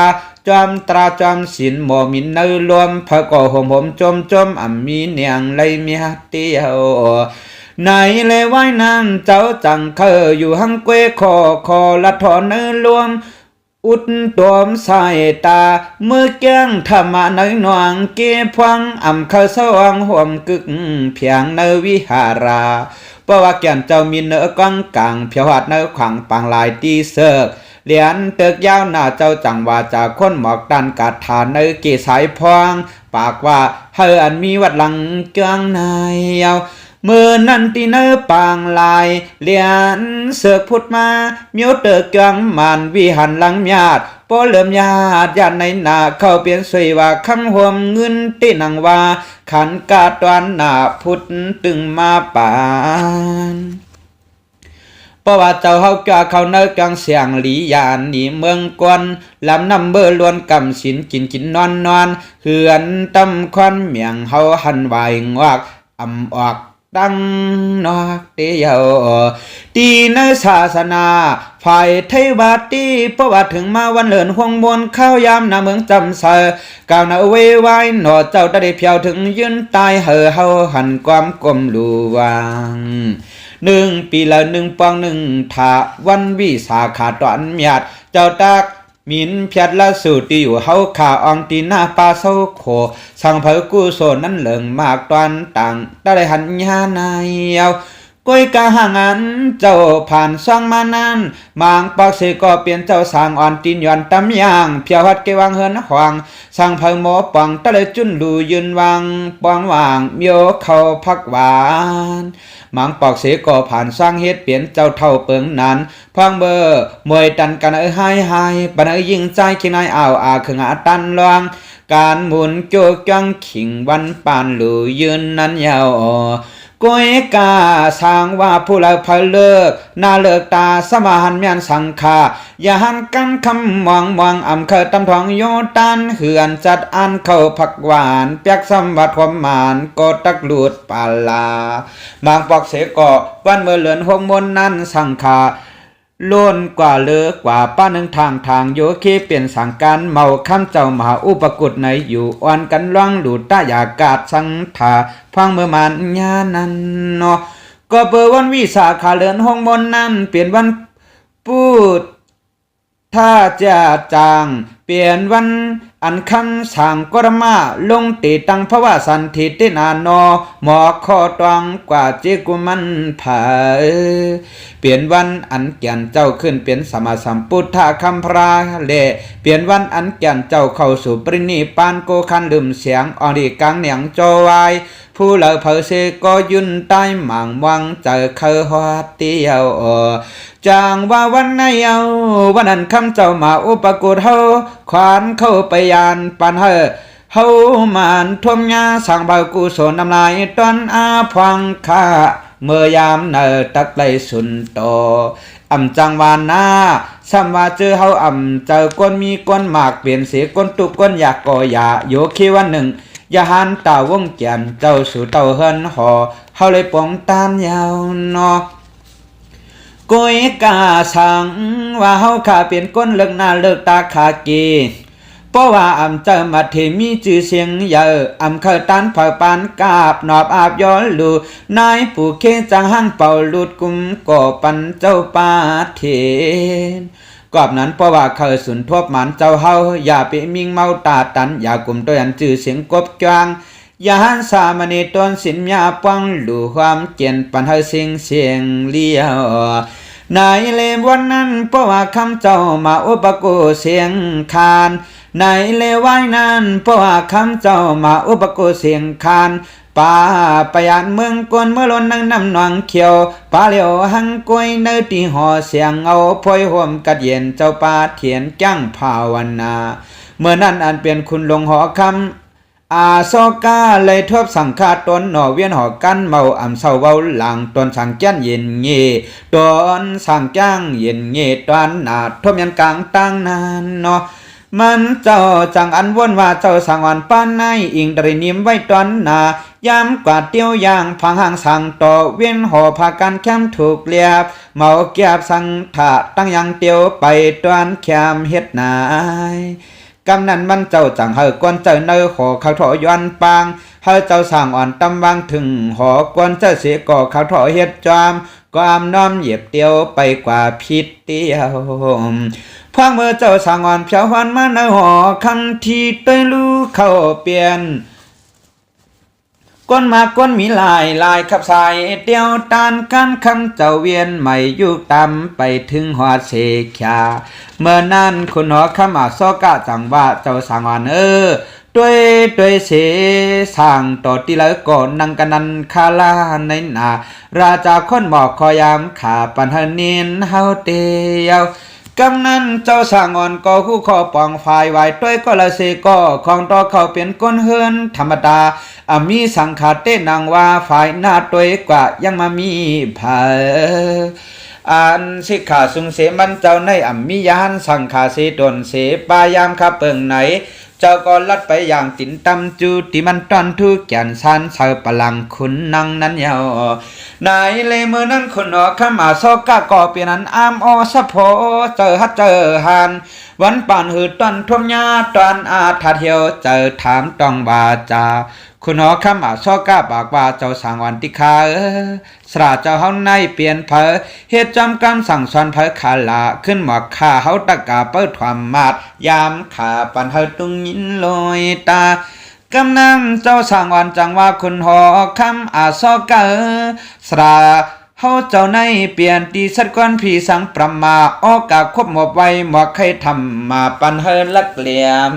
จอมตราจอมศิลหมอมินเนรวมพระก่อห่มจมอ่ำมีเนียงไลมีฮัตเตียวในเลยไว้นั่นเจ้าจังเคยอยู่หังเกวคอละถอนเนื้อรวมอุดตวมสายตาเมื่อแก้งธรรมะในหนวงเก็บพวังอ่ำเข้าสว่างห่วมกึกเพียงในวิหาราเพราะว่าแก่นเจ้ามีเนื้อกลางกลางเพียวหัดในขวางปางลายตีเสกเหรียญเติกยาวหน้าเจ้าจังว่าจากคนหมอกดันกัดฐานในเกสายพวงปากว่าเฮออันมีวัดหลังเกืองนายยาวเมื่อนั้นตีเนอปางลายเหรียญเสือกพุดมาเมียวเตอเกืองมันวิหันหลังญาติพอเริ่มญาติในหน้าเข้าเปลี่ยนสวยว่าคำห่วมเงินตีนังว่าขันกาตวันหน้าพุทธตึงมาปานเพราะว่าเจ้าเฮาก่าเขาเนกังเสียงหลียานหนีเมืองกวนลำนำเบอล้วนกำสินกินนอนเหือนตำควันเมียงเฮาหันไหวงอกอำออกตั้งนอกเตียวตีในศาสนาฝ่ายไทยบาตีเพราะว่าถึงมาวันเลินห่วงมนข้าวยามนาเมืองจำใส่กาวนาเวไว้หนอเจ้าได้เพียวถึงยืนตายเห่อเฮาหันความกลมลูวางปีละปองถาวันวิสาขาตอนหยาดเจ้าตักมินเพียดละสูตีอยู่เฮาขาอองตีหน้าปลาเศร้าโขสั่งเผอกู้โซนั้นเหลิงมากตอนต่างได้หันยานายเอาก้อยกะห่างอันเจ้าผ่านซ่องมานานมางปอกเสก็เปลี่ยนเจ้าสางอ่อนตีนย้อนตำยางเพียวหัดเกวังเฮินขวางสั่งเผอหมอปังตะเลยจุนดูยืนวางปองวางเมียวเข้าพักหวานมังปอกเสก็ผ่านสร้างเฮ็ดเปลี่ยนเจ้าเท่าเปิงนั้นพังเบอร์มวยตันกันหายปันยิงใจขี้นายอ่าวขึงตันลวงการหมุนโจกังขิงวันปานหลูยืนนั้นยาว ก้อยกาสร้างว่าผู้ละเพเลิกนาเลิกตาสมาหันเมียนสังขายอย่าหันกันคำมองอำเคยตำทองโยตันเหือนจัดอันเข้าผักหวานเปียกสมวัดความหมานกดตักหลุดปาลาบางปอกเสกอวันเมื่อเลือนหงมนนั้นสังขาล้นกว่าเลือกว่าป้าหนึ่งทางโยคีเปลี่ยนสังการเมาคำเจ้ามหาอุปกุฎในอยู่อ่อนกันล่องหลุดตายากาศสังถาฟังเมื่อมันญานันเนาะก็เปิดวันวิสาขาเลือนหงมนนั้นเปลี่ยนวันพูดถ้าจะจางเปลี่ยนวันอันคันสั่งกรมาลงตีตังภวะสันทิตินานอหมอข้อตองกว่าจิกุมันผาเปลี่ยนวันอันแก่นเจ้าขึ้นเป็นสมาสัมพุทธคำพราเลเปลี่ยนวันอันแก่นเจ้าเข้าสู่ปรินิพพานโกคันลืมเสียงอดีกังเหนียงจอวายผู้เหล่าเผอเสก็ยุนใต้หมางวังเจอเคยหัวเตียวจางว่าวันไหนเอาวันนั้นคำเจ้ามาอุปกุฎเฮาขวานเข้าไปยานปันเฮามานท่วมยาสั่งเบากุศลน้ำลายตอนอาพังคาเมื่อยามเนอตักไลสุนโตจังวานนาสัมว่าเจอเฮาเจอก้นมีก้นหมากเปลี่ยนเสียก้นตุกก้นอยากก่อยาโยคีวันหนึ่งอย่าหันตาวงแก่นเจ้าสู่เต้าเฮินหอเฮาเลยป้องตามยาวนอก้อยกาสังว่าเฮาขาเปลี่ยนก้นเลิกหน้าเลิกตาขากีเพราะว่าเจอมาเทมีชื่อเสียงเยอะเคยตันเผาปานกาบนอบอาบย้อนลูนายผู้เคจังหังเป่าลุดกุมก่อปันเจ้าปาเทนกอบนั้นเพราะว่าเคยสุนทบมันเจ้าเฮาอย่าไปมิงเมาตาตันอย่ากลุ่มตัวอันชื่อเสียงกบจางอย่าหันสามณีตนสินยาปังหลู่ความเจียนปันเฮเสียงเลี้ยวนายเลมวันนั้นเพราะว่าคำเจ้ามาอุปโกเสียงคานในเลวายนั้นเพราะว่าคำเจ้ามาอุปโกเสียงคานป่าปยานเมืองกวนเมื่อล้นนั่งน้ำนองเขียวป่าเหลียวหังกวยเนื้อตีห่อเสียงเอาพลอยห่มกัดเย็นเจ้าป่าเถียนจ้างภาวนาเมื่อนั้นอันเปลี่ยนคุณลงหอคำอาโซกาเลยทบสังฆาตนหน่อเวียนหอกันเมาเศร้าเว้าหลังตนสั่งแจ้นเย็นเงีตนสั่งจ้างเย็นเงีตอนหนาทบยันกลางตั้งนานเนาะมันเจ้าจังอันวนว่าเจ้าสั่งวันป้านในอิงดรินิมไว้ตอนนายามกวาดเตี้ยวยางพังห่างสั่งต่อเวียนหอพากันแคมถูกเลียบเมาเกียบสังถะตั้งยังเตียวไปตอนแคมเฮ็ดนายกำนั้นมันเจ้าจังเฮอกวนเจ้าเนอหอเขาถอย้อนปางเฮาเจ้าสั่งอ่อนตำวางถึงหอกวนเจ้าเสียก่อเขาถอเฮ็ดจอมความน้อมเหยียบเตียวไปกว่าพิษเตียวพังเมื่อเจ้าสั่งอ่อนเพียวหันมาในหอคำที่ต้อยรู้เข้าเปลี่ยนก้นมาก้นมีลายขับสายเตียวตานกันคำเจ้าเวียนใหม่ยุคตำไปถึงหัวเสกาเมื่อนั้นคุณหอขมาซอกะจังว่าเจ้าสั่งอ่อนด้วยเสสั่งต่อที่แล้วก่อนนังกันนันคาลาในนาราชาคนหมอกคอยามขาปันเฮนินเฮาเตียวกำนั้นเจ้าสร้างอ่อนก็คู่ข้อปองฝ่ายไว้ด้วยก็ละเสก็ของต่อเขาเป็นก้นเฮือนธรรมดามีสังขารเต้นางว่าฝ่ายหน้าด้วยกว่ายังมามีภายอันสิกขาสุงเสมันเจ้าในมียานสังขาเสตนเสปายามข้าเปิงไหนเจ้าก็ลัดไปอย่างตินตำจูที่มันตอนทุกแก่นสานเสาพลังคุณนังนั้นยาวนายเลยเมื่อนั้นคนออกข้ามาซอกกะก่อเปลี่ยนนั้นอสะโพเจอฮัดเจอหันวันป่านหือตอนทมยาตอนอาทัดเหียวเจอถามต้องบาจาคุณหอคำซอกะบอกว่าเจ้าสั่งวันติคาสระเจ้าเฮาในเปลี่ยนเผอเหตุจำกรรมสั่งสอนเผอขาละขึ้นหมอกขาเฮาตะกาเปิดความมาดยามขาปันเฮาตุงยินลอยตากำนั้นเจ้าสั่งวันจังว่าคุณหอคำซอกะสระเฮาเจ้าในเปลี่ยนตีสัดก้อนผีสังประมาออกกะควบหมบไว้หมอกใครทำมาปันเฮลักเหลี่ยม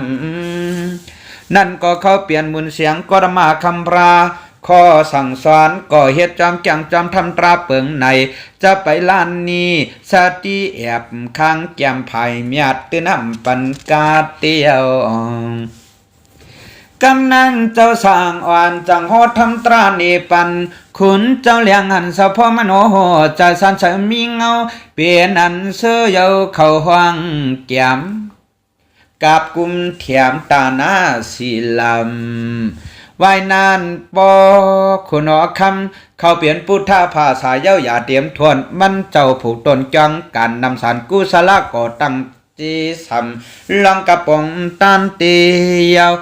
นั่นก็เขาเปลี่ยนมุนเสียงกรมาคำราข้อสั่งสอนก่อเหตุจอมแก่งจอมทำตราเปิงในจะไปล้านนี้สติแอบข้างแก้มไผ่เมียดตื้อน้ำปันกาเตียว กำนันเจ้าสร้างอ่อนจังโหดทำตราเนปันขุนเจ้าเลี้ยงหันสะพอมโนโหใจสันเสมีเงาเปลี่ยนอันเสือเยาเข้าห้องแก้มกับกุมเถียมตาหน้าสีลำวายนานปอคุณอคำเขาเปลี่ยนพุทธภาษาเย้าอย่าเตรียมทวนมันเจ้าผูกตนจังการนำสารกุศลก่อตั้งจีสัมลังกระปองตันเตียว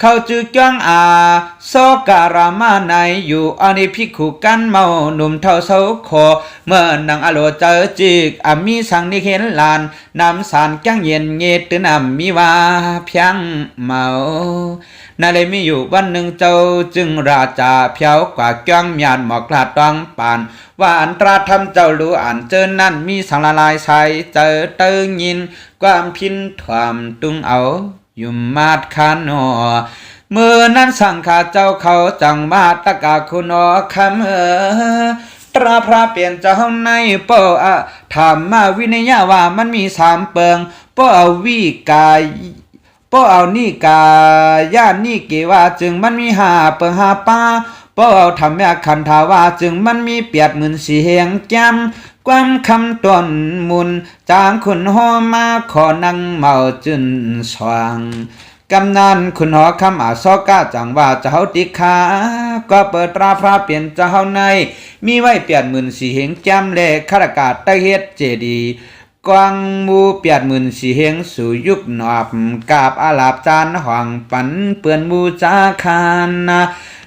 เขาจือจังโซการามาในอยู่อันนี้พิคุกันเมาหนุ่มเท่าเสาคอเมื่อนางอโลเจอจิกมีสังนิเห็นลานนำสารจังเย็นเงตนำมีว่าเพียงเมานาเลยมีอยู่วันหนึ่งเจ้าจึงราชาเพียวกว่าจ้องยานหมอกลาดต้องปานว่าอันตราทำเจ้ารู้อ่านเจอนั่นมีสังละลายใสเจอเติงยินความพินถวามตุงเอายุมมาดคานอเมื่อนั้นสั่งข้าเจ้าเขาจังมาตะกาคุณอคำตราพระเปลี่ยนเจ้าในปอถามมาวินัยว่ามันมี3เปิงปอเอาวิกายปอเอานี่กายานี่เกว่าจึงมันมี5เปิง5ป้าปอเอาทำแม่คันทาว่าจึงมันมี84,000เฮียงจำความคำต้นมุนจางคุณหอมาขอนั่งเมาจุนสว่างกำนันคุณหอคำซอก้าจังว่าเจ้าติขาก็เปิดตราพระเปลี่ยนเจ้าในมีไว้84,000เฮียงจำและข้าราชการใต้เฮ็ดเจดีกวางมู84,000เฮียงสู่ยุคหนอบกาบอาลาบจานห่องปันเปื่อนมูจาคาน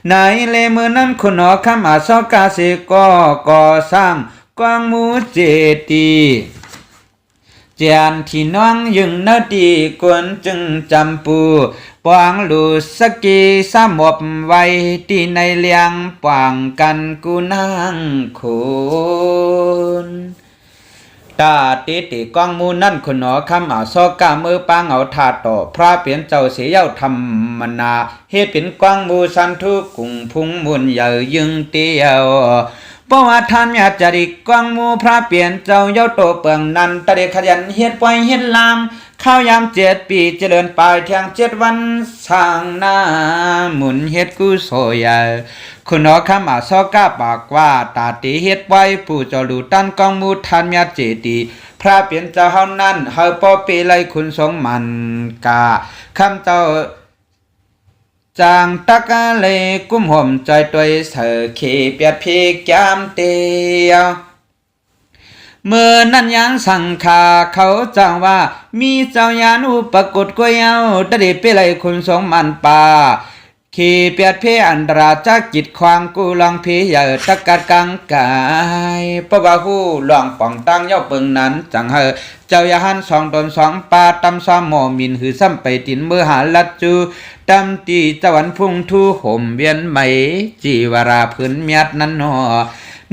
ในเลมือนั้นคุณหอคำซอกาเสก็ก่อสร้างกวางมูเจดีเจียนที่น้องยึงนาดีกวนจึงจำปูปวงลูสกีสมบไว้ที่ในเลียงปวงกันกูนางคุณตาติกองมูนั่นคุณหนอคำซอกามือปางเอาถาต่อพระเปลี่ยนเจ้าเสียเย้าธรรมนาเฮ็ดเป็นกวางมูสันทุกุงพุงมุนใหญ่ยึงเตียวปว่าทานยาจริกกวางมูพระเปลี่ยนเจ้าเย้าโตเปิงนันตะเดขยันเฮ็ดปล่อยเฮ็ดลามข้าวยาม7 ปีเจริญปลายเที่ยง7 วันสร้างหน้าหมุนเฮ็ดกุโสยาคุณอคำซอกาปากว่าตาติเฮ็ดไว้ผู้เจ้าดูตันกองมูทานยาเจดีพระเปลี่ยนเจ้าเฮานั้นเฮาปอปีไลคุณสงมันกาคำเจ้าจางตะกะเลกุมห่มใจตัวเสือขีเปียดพีจามเตียวเมื่อนั้นยันสังขาเขาจังว่ามีเจ้ายานอุปกฎกวยเอาตะเดเปไลคุณสงมันป่าขีเปียดเพอันตราจักจิตควางกูลังเพยตะกัดกังกายปะว่าหูหลวงป่องตั้งเย้าเปิงนั้นจังเจ้ายาหัน2 ตน 2 ปาตำซ้ำหมอมินหือซ้ำไปตินเมื่อหาลัดจูตำตีจวันพุ่งทูห่มเวียนไหมจีวราพื้นเมียดนั้นหนอ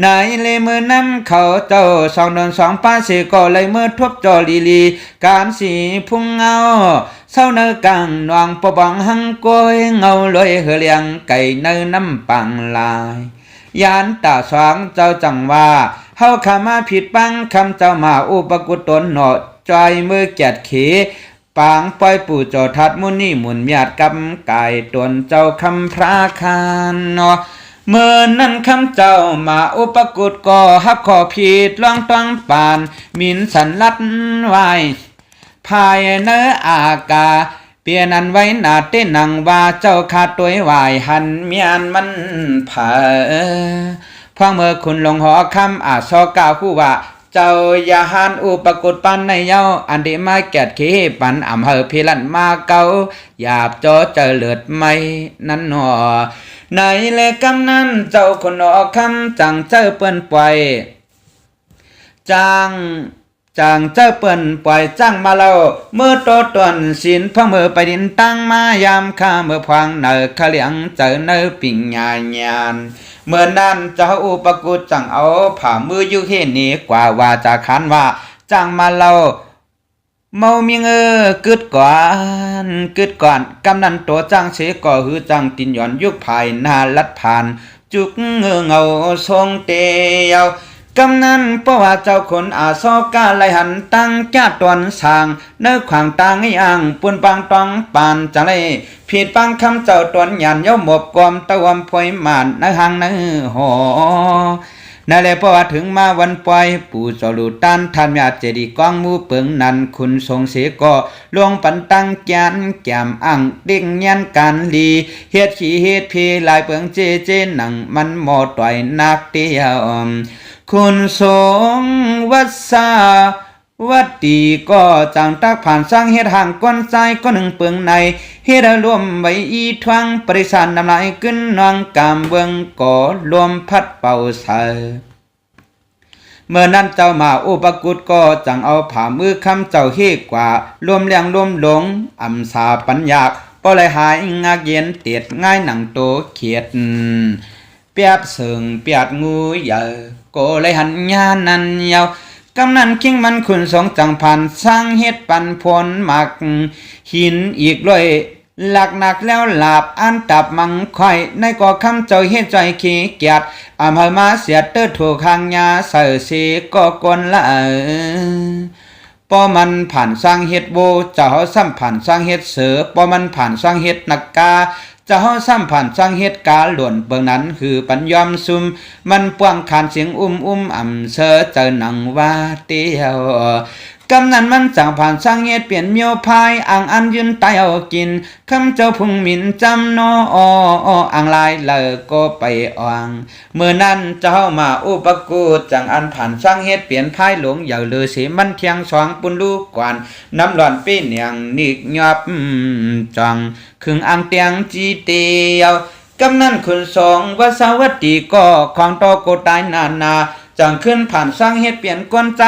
นายเลมือนั้นเขาเจ้า2 ตน 2 ปาเสก็เลยเมื่อทบจอลีการสีพุ่งเงาเศร้าเนกังนวงปะบังหังกวยเงาลอยเหือเลียงไก่เนน้ำปังลายยานตาสว่างเจ้าจังว่าเฮาขามาผิดปังคำเจ้ามาอุปกุตนหนอจอยมือแกดเขปางปล่อยปู่จอทัดมุนี่หมุนเมียดกำไก่ตนเจ้าคำพระคานเนาะเมื่อนั้นคำเจ้ามาอุปกุตก็ฮับขอผิดล่องต้องปานมินสันลัดไว้ภายเนื้ออากาเปลี่ยนอันไว้หนาเต้นังว่าเจ้าขาดตัววายหันเมียนมันเผอพอเมื่อคุณลงหอคำซอกาผู้ว่าเจ้าอย่าหันอุปกุตปันในเย้าอันเดมาแกดเขปันอำเภอพิลันมาเกาหยาบจอเจอเลือดไม่นั้นหนอในเลกำนั้นเจ้าคนหนอคำจังเจ้าเปิ้นปล่อยจางเจ้าเปิ้นปล่อยจ้างมาเล่าเมื่อโตตวนสินพะเมื่อไปดินตั้งมายามข้าเมื่อพวางเนอขะเลียงเจอเนอปิ่งญาญานเมื่อนั้นเจ้าอุปกุตจังเอาผ่ามือยุเฮนี้กว่าว่าจะคันว่าจ้างมาเล่าเมามีกึดก่อนกำนันตัวจ้างเสก่อหือจังตินย้อนยุคภายนาลัดผ่านจุกเงาทรงเตียว กำนั้นเพราะว่าเจ้าคนอาซอกาไหลหันตั้งจ้าตวนสางเนื้อขวางตางย่างปุ่นปังตองปานจะเลยผิดปังคำเจ้าตวนหยันเย้าหมบกวมตะวมพวยมานเนื้อหางเนื้อหอนั่นแหละเพราะว่าถึงมาวันปล่อยปู่จอลูตันทำยาเจดีกองมูเปิงนันคุณทรงเสก็ลวงปันตั้งแกนแก้มอ่างดิ่งยันการลีเฮ็ดขี้เฮ็ดพีลายเปิงเจเจหนังมันหมอต่อยนักเดียวคุณทรงวัดสาวัดดีก็จังตักผ่านสร้างเฮ็ดห่างก้นใจก็หนึ่งเปิงในเฮ็ดรวมไว้อีทวังปริสานน้ำลายขึ้นนองกามเวิงก่อรวมพัดเป่าใสเมื่อนั้นเจ้ามาอุปกุฎก็จังเอาผ่ามือคำเจ้าเฮกว่ารวมเลี้ยงรวมหลงอำสาปัญญาป้อเลยหายงากเย็นเตียดง่ายหนังโตเขียดเปียบเสิงเปียดงูใหญ่ก็เลยหันญานันยาวกำนันคิงมันคุณสองจังผ่านสร้างเฮ็ดปันพลหมักหินอีกเลยหลักหนักแล้วหลาบอันตับมังค่อยในก่อคำเจ้าเฮ็ดใจขี้เกียจอำเภอมาเสียเตอถูกข้างยาเสือสีก็กวนละปอมันผ่านสร้างเฮ็ดโบเจ้าซ้ำผ่านสร้างเฮ็ดเสือปอมันผ่านสร้างเฮ็ดนักกาเจ้าซ้ำผ่านสร้างเฮ็ดกาหล่วนเบิ่งนั้นคือปัญยอมซุมมันป้วงขานเสียงอ่ำเสือเจอหนังว่าเตียวกำนั้นมันจังผ่านสร้างเฮ็ดเปลี่ยนเมียวพายอ่างอันยืนตายเอากินคำเจ้าพุงหมิ่นจำนออ่างลายเลอก็ไปอ่างเมื่อนั้นเจ้ามาอุปกูจังอันผ่านสร้างเฮ็ดเปลี่ยนพายหลงอย่าลือเสียมันเทียงสองปุนลูกกวนน้ำหลอนปีเนียงนิกยอบจังครึ่งอ่างเตียงจีเตียวกำนั้นคุณสองว่าสวัสดีก็ของโตโกตายนาจังขึ้นผ่านสร้างเฮ็ดเปลี่ยนกวนใจ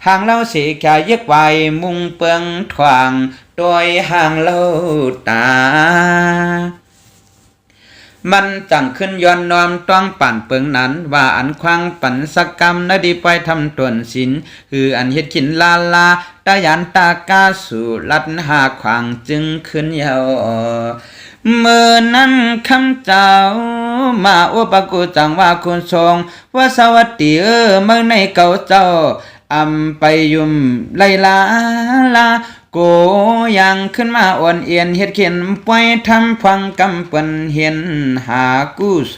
ห่างเล่าเสียแค่ยึกไว้มุงเปิงทวางโดยห่างเล่าตามันจังขึ้นย้อนนอมต้องปั่นเปิงนั้นว่าอันควังปั่นสกรรมนดีไปทำตวนสินคืออันเฮ็ดขินลาตายันตากาสู่ลัดหาขวางจึงขึ้นยาวเมื่อนั้นคำเจ้ามาอุปกุจังว่าคุณทรงว่าสวัสดีเมื่อในเก่าเจ้าอำไปยุ่มไลลาโกยังขึ้นมาอ่อนเอียนเฮ็ดเขียนปล่อยทำฟังกำเปิ้นเห็นหากู้โซ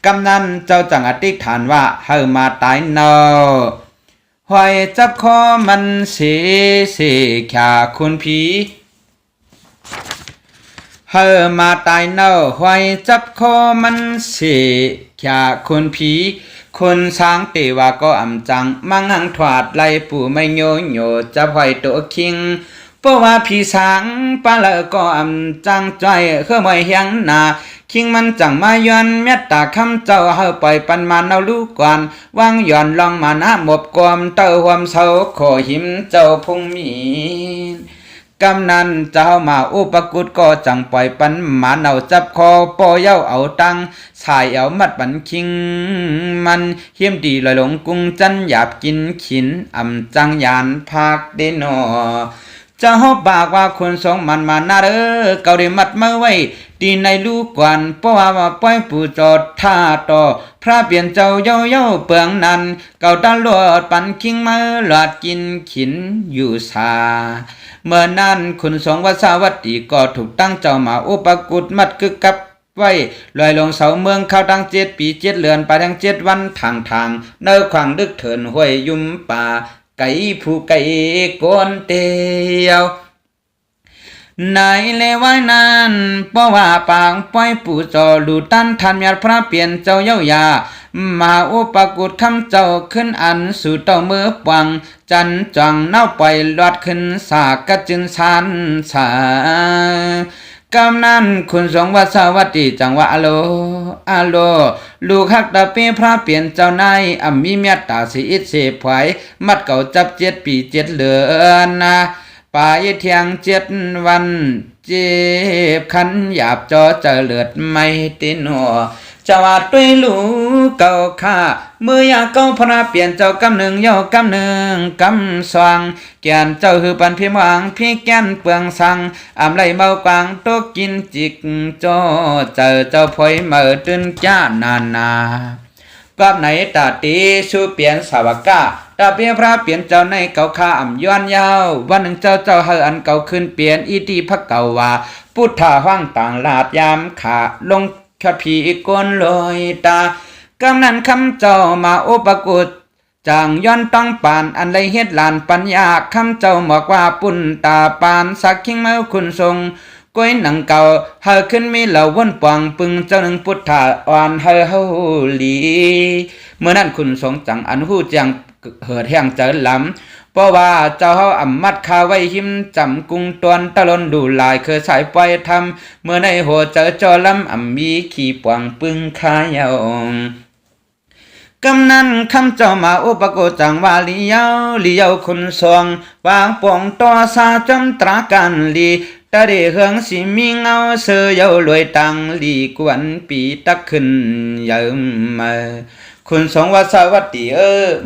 กำนั้นเจ้าจังอธิษฐานว่าเฮามาตายเนาหอยจับคอมันเสขาคุณผีเฮอมาตายเน่าหอยจับคอมันเสียข่าคนผีคนช้างเตว่าก็อำจังมังหังถวาดไล่ปู่ไม่โยจับหอยตัวคิงเพราะว่าพี่ช้างปลาละก็อำจังใจเคยไม่เฮียงนาคิงมันจังมาย้อนเมตตาคำเจ้าเฮาปล่อยปันมาเอาลูกก่อนวางย้อนลองมานะหมบกวมเต้าหวมเสาขอหิมเจ้าพงมีกำนันเจ้ามาอุปกุฎก็จังปล่อยปันหมาเอาจับคอปอเย้าเอาตังสายเอามัดบันคิงมันเฮียมดีลอยหลงกุ้งจันหยาบกินขินอำจังยานภาคเดนอเจ้าบากว่าคนสองมันมานาเด้อเกาได้มัดมาไว้ตีในลูกกวนเพราะว่าปล่อยปู่จอดท่าต่อพระเปลี่ยนเจ้าเย้าเปลืองนั้นเก่าตาลวดปันคิงมาหลอดกินขินอยู่สาเมื่อนั้นคุณสองวัสวัตตีก็ถูกตั้งเจ้ามาอุปกุฎมัดกึกกับไว้ลอยลงเสาเมืองเข้าตั้ง7 ปี7 เดือนไปทั้ง7 วันทางเนื้อขวางดึกเถินห้วยยุ่มป่าไก่ผู้ไก่โกนเตียวในเลวายนั้นเพราะว่าปางปล่อยปู่จอลูตันทันยาพระเปลี่ยนเจ้าเย้ายามาอุปกุฎคำเจ้าขึ้นอันสู่เต้ามือปวังจันจังเน่าปล่อยลอดขึ้นสากระจึนชันสากำนั้นคุณสงวัสวัตตีจังว่าอโลลูกฮักตาเป้พระเปลี่ยนเจ้านายอำมีเมตตาสิอิดเสพไผมัดเก่าจับ7 ปี7 เดือนนะป่ายเที่ยง7 วันเจ็บขันหยาบจอเจอเลือดไม่ตินหัวจะว่าด้วยลูกเก่าข้าเมื่อยาเก่าพระเปลี่ยนเจ้ากำหนึ่งย่อกำหนึ่งกำสว่างแก่นเจ้าคือปันพิมวังพี่แก่นเปลืองสังอำไรเมากวางโตกินจิกจอเจอเจ้าพอยเมื่อตื่นจ้านาป ก็ไหนตาตีชูเปลี่ยนสาวกาตาเปียพระเปลี่ยนเจ้าในเก่าข้าอ่ำย้อนยาววันหนึ่งเจ้าเฮออันเก่าขึ้นเปลี่ยนอีตีพักเก่าว่าพุทธาห้างต่างลาดยามขาลงขพีกนลอยตากำนั้นคำเจ้ามาอุปกุฎจางย้อนต้องปานอันไรเฮ็ดลานปัญญาคำเจ้าบอกว่าปุ่นตาปานสักคิงเมื่อคุณทรงก้อยหนังเก่าเฮาขึ้นมีเหล่าวนปองปึงเจ้าหนึ่งพุทธาอ่อนเฮาลีเมื่อนั้นคุณทรงจังอันหู้จังเหิดแห่งเจอลำเพราะว่าเจ้าเฮาอำมัดคาไว้หิมจำกุงตวนตะลนดูลายเคยสายปล่อยทำเมื่อในหัวเจอจอลำอำมีขี่ปวงปึงขายาวกำนั้นคำเจ้ามาอุปโกจังว่าเลี้ยวคุณทรงวางปองต่อสาจำตรากันลีตาเดเฮืองสิมีเงาเสือเยาวรวยตังลีกวนปีตักขึ้นเยิมมาคุณทรงว่าสวัสดี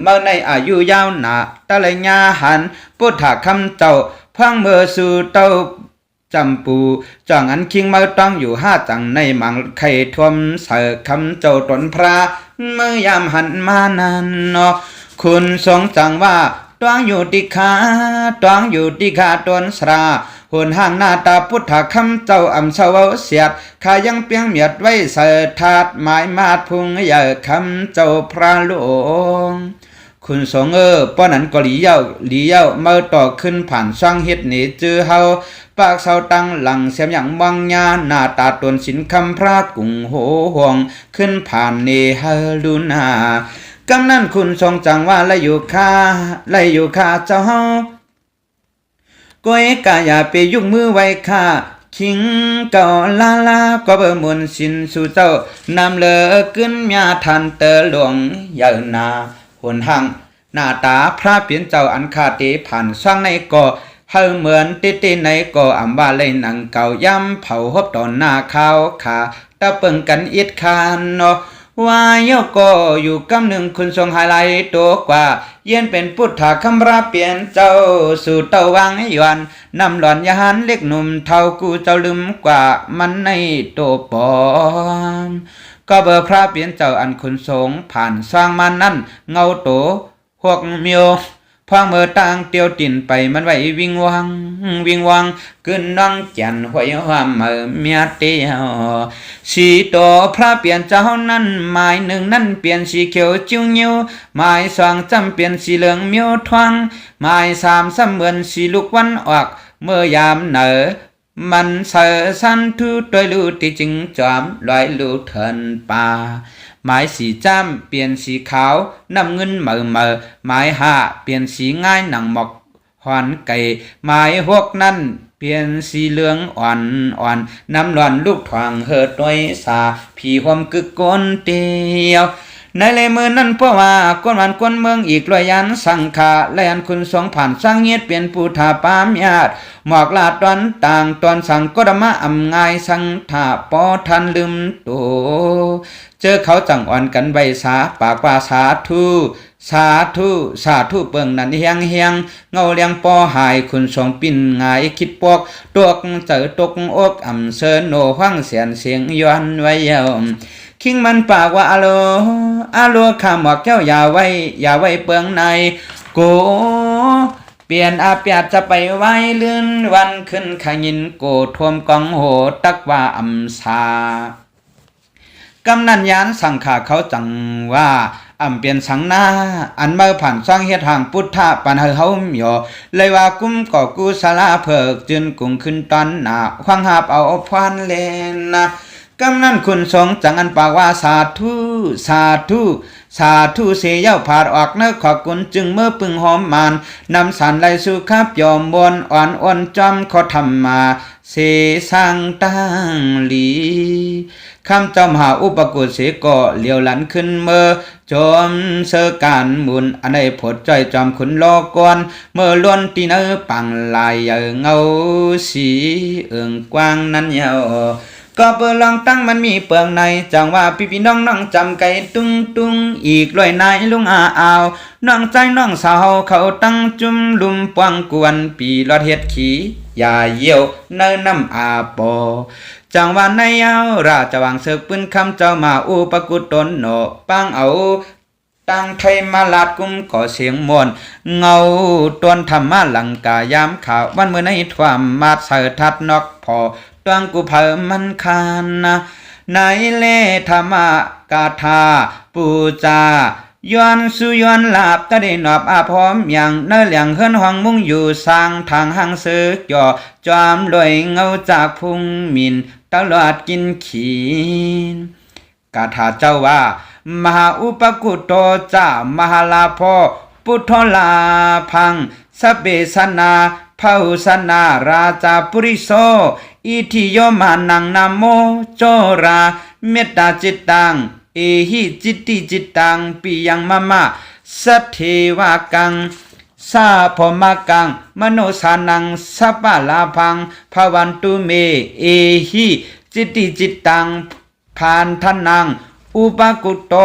เมื่อในอายุยาวหนาตะเลยญาหันพุทธคำเจ้าพังเมื่อสู่เต้าจำปูจังอันคิงมาต้องอยู่ห้าจังในมังไข่ทวมเสือคำเจ้าตนพระเมื่อยามหันมานันเนาะคุณทรงจังว่าต้องอยู่ที่ขาตนสราหุ่นห่างหน้าตาพุทธคำเจ้าอำเสาเสียดขายังเปียงเมียดไว้เสือถาดหมายมาดพุงใหญ่คำเจ้าพระหลวงคุณสงป้อนั้นก็หลีเย้าเมื่อต่อขึ้นผ่านช่างเฮ็ดหนีจื้อเฮาปากเสาตังหลังเสียมอย่างมังญาหน้าตาตนสินคำพระกุ่งโหห่วงขึ้นผ่านเนฮาลุนากำนั้นคุณทรงจังว่าไล่อยู่ค่าเจ้าเฮาก้อยกายาไปยุ่งมือไว้ค่าคิงเก่าลาก็เบอร์มนสินสู่เจ้านำเลอขึ้นยาทันเตอหลวงเยินนาหนหังหน้าตาพระเปลี่ยนเจ้าอันคาติผ่านสร้างในก่อเฮาเหมือนติในก่ออำบาเลยหนังเก่าย้ำเผาฮบตอนหน้าข้าวขาตะเปิงกันอิดคานเนาะว่าเย้าก็อยู่กำหนึ่งคุณทรงไฮไลท์ตัวกว่าเย็นเป็นพุทธคำราเปลี่ยนเจ้าสู่เต้าวางยวนนำหลอนยานเล็กหนุ่มเท่ากูเจ้าลืมกว่ามันในโตปอมก็เบอร์พระเปลี่ยนเจ้าอันคุณทรงผ่านสร้างมันนั่นเงาโตพวกเมียวพางเมื่อต่างเตียวตินไปมันไว้วิงวังขึ้นน้องจันหวยความเมื่อเมียเตียวสีโตพระเปลี่ยนเจ้านั้นหมายหนึ่งนั้นเปลี่ยนสีเขียวจิ้วยิ้วหมายสองจำเปลี่ยนสีเหลืองเมียวทวังหมายสามซ้ำเหมือนสีลูกวันออกเมื่อยามเหนอมันเสือสันทุตวยลูที่จึงจอมลอยลูเถินป่าหมายสีจ้ำเปลี่ยนสีขาวน้ำเงินเมื่อหมายห้าเปลี่ยนสีง่ายหนังหมอกหอนไก่หมายหกนั้นเปลี่ยนสีเหลืองอ่อนน้ำหลอนลูกทวางเหิดด้วยสาผีความกึกก้นเตียวในเลยมือนั้นเพราะว่ากวนวันกวนเมืองอีกรอยยันสังขาและอันคุณทรงผ่านสร้างเงียดเปลี่ยนปูถาปามญาติหมอกลาดตอนต่างตอนสั่งก็ดมาอำงายสังถาปอทันลืมตัวเจอเขาจังอ่อนกันใบสาปากว่าสาธุเปิงนั้นเฮียงเงาเลียงปอหายคุณทรงปิ่นงายคิดปอกตวกเจอตกอกอำเซินโนฟังเสียงย้อนไว้เยาคิงมันปากว่าอาโลข้าหมอกเจ้าอย่าไว้เปิงในโกเปลี่ยนอาเปียดจะไปไว้เลื่อนวันขึ้นขยินโกทวมกองโหตักว่าอำสากำนันยานสังขาเขาจังว่าอำเปลี่ยนสังนาอันเมื่อผ่านสร้างเฮ็ดห่างพุทธะปันเฮาหยอเลยว่ากุ้มก่อกูสลาเพิกจืนกุ้งขึ้นตอนหน้าขวางหาบเอาพานเลนนะกำนั้นคุณทรงจังอันปากว่าสาธุเสียเย้าผาดออกเนื้อขอบคุณจึงเมื่อปึงหอมมานนำสันไลสุขับยอมบนอ่อนจอมขอทำมาเสสังตั้งลีคำจอมหาอุปกุเสก็เลียวหลันขึ้นเมื่อจอมเสการมุนอันใดผดใจจอมขุนลอกอนเมื่อล้วนตีเนื้อปังลายเงาสีกว้างนั้นเยาก็เปิดลองตั้งมันมีเปลืองในจังว่าพี่น้องจำไก่ตุ้งอีกลอยนายลุงอาน้องใจน้องสาวเขาตั้งจุ่มลุมปวงกวนปีลอดเฮ็ดขี้อย่าเยี่ยวเนื้อน้ำอาปอ จังหวะในยาวราชวังเสกปืนคำเจ้ามาอุปกุตตนโนปังเอาตั้งไทยมาลาดกุมก่อเสียงมวนเงาตวนธรรมะลังกายามข่าววันเมื่อในทวามมาเสทัดนอกพอตวงกูเผมันคานนะในเลธรรมะกาธาปูจาย้อนสุย้อนลาบตะได้นอบอาพร้อมอย่างเนื้อเหลียงเฮือนห้องมุงอยู่สร้างทางหังเสือกย่อจอมลอยเงาจากพุงมินตลอดกินขีนกาถาเจ้าว่ามหาอุปกุตโตจามหาลาภพุทธลาพังสเปสนาภาหุสนาราชาปุริโสอิทิโยมานังนาโมโจราเมตตาจิตตังเอหิจิตติจิตตังปิยังมะมะสัทเทวากังสาพมากังมโนสานังสัปปะลาพังภวันตุเมเอหิจิตติจิตตังพานทนังอุปกุตโต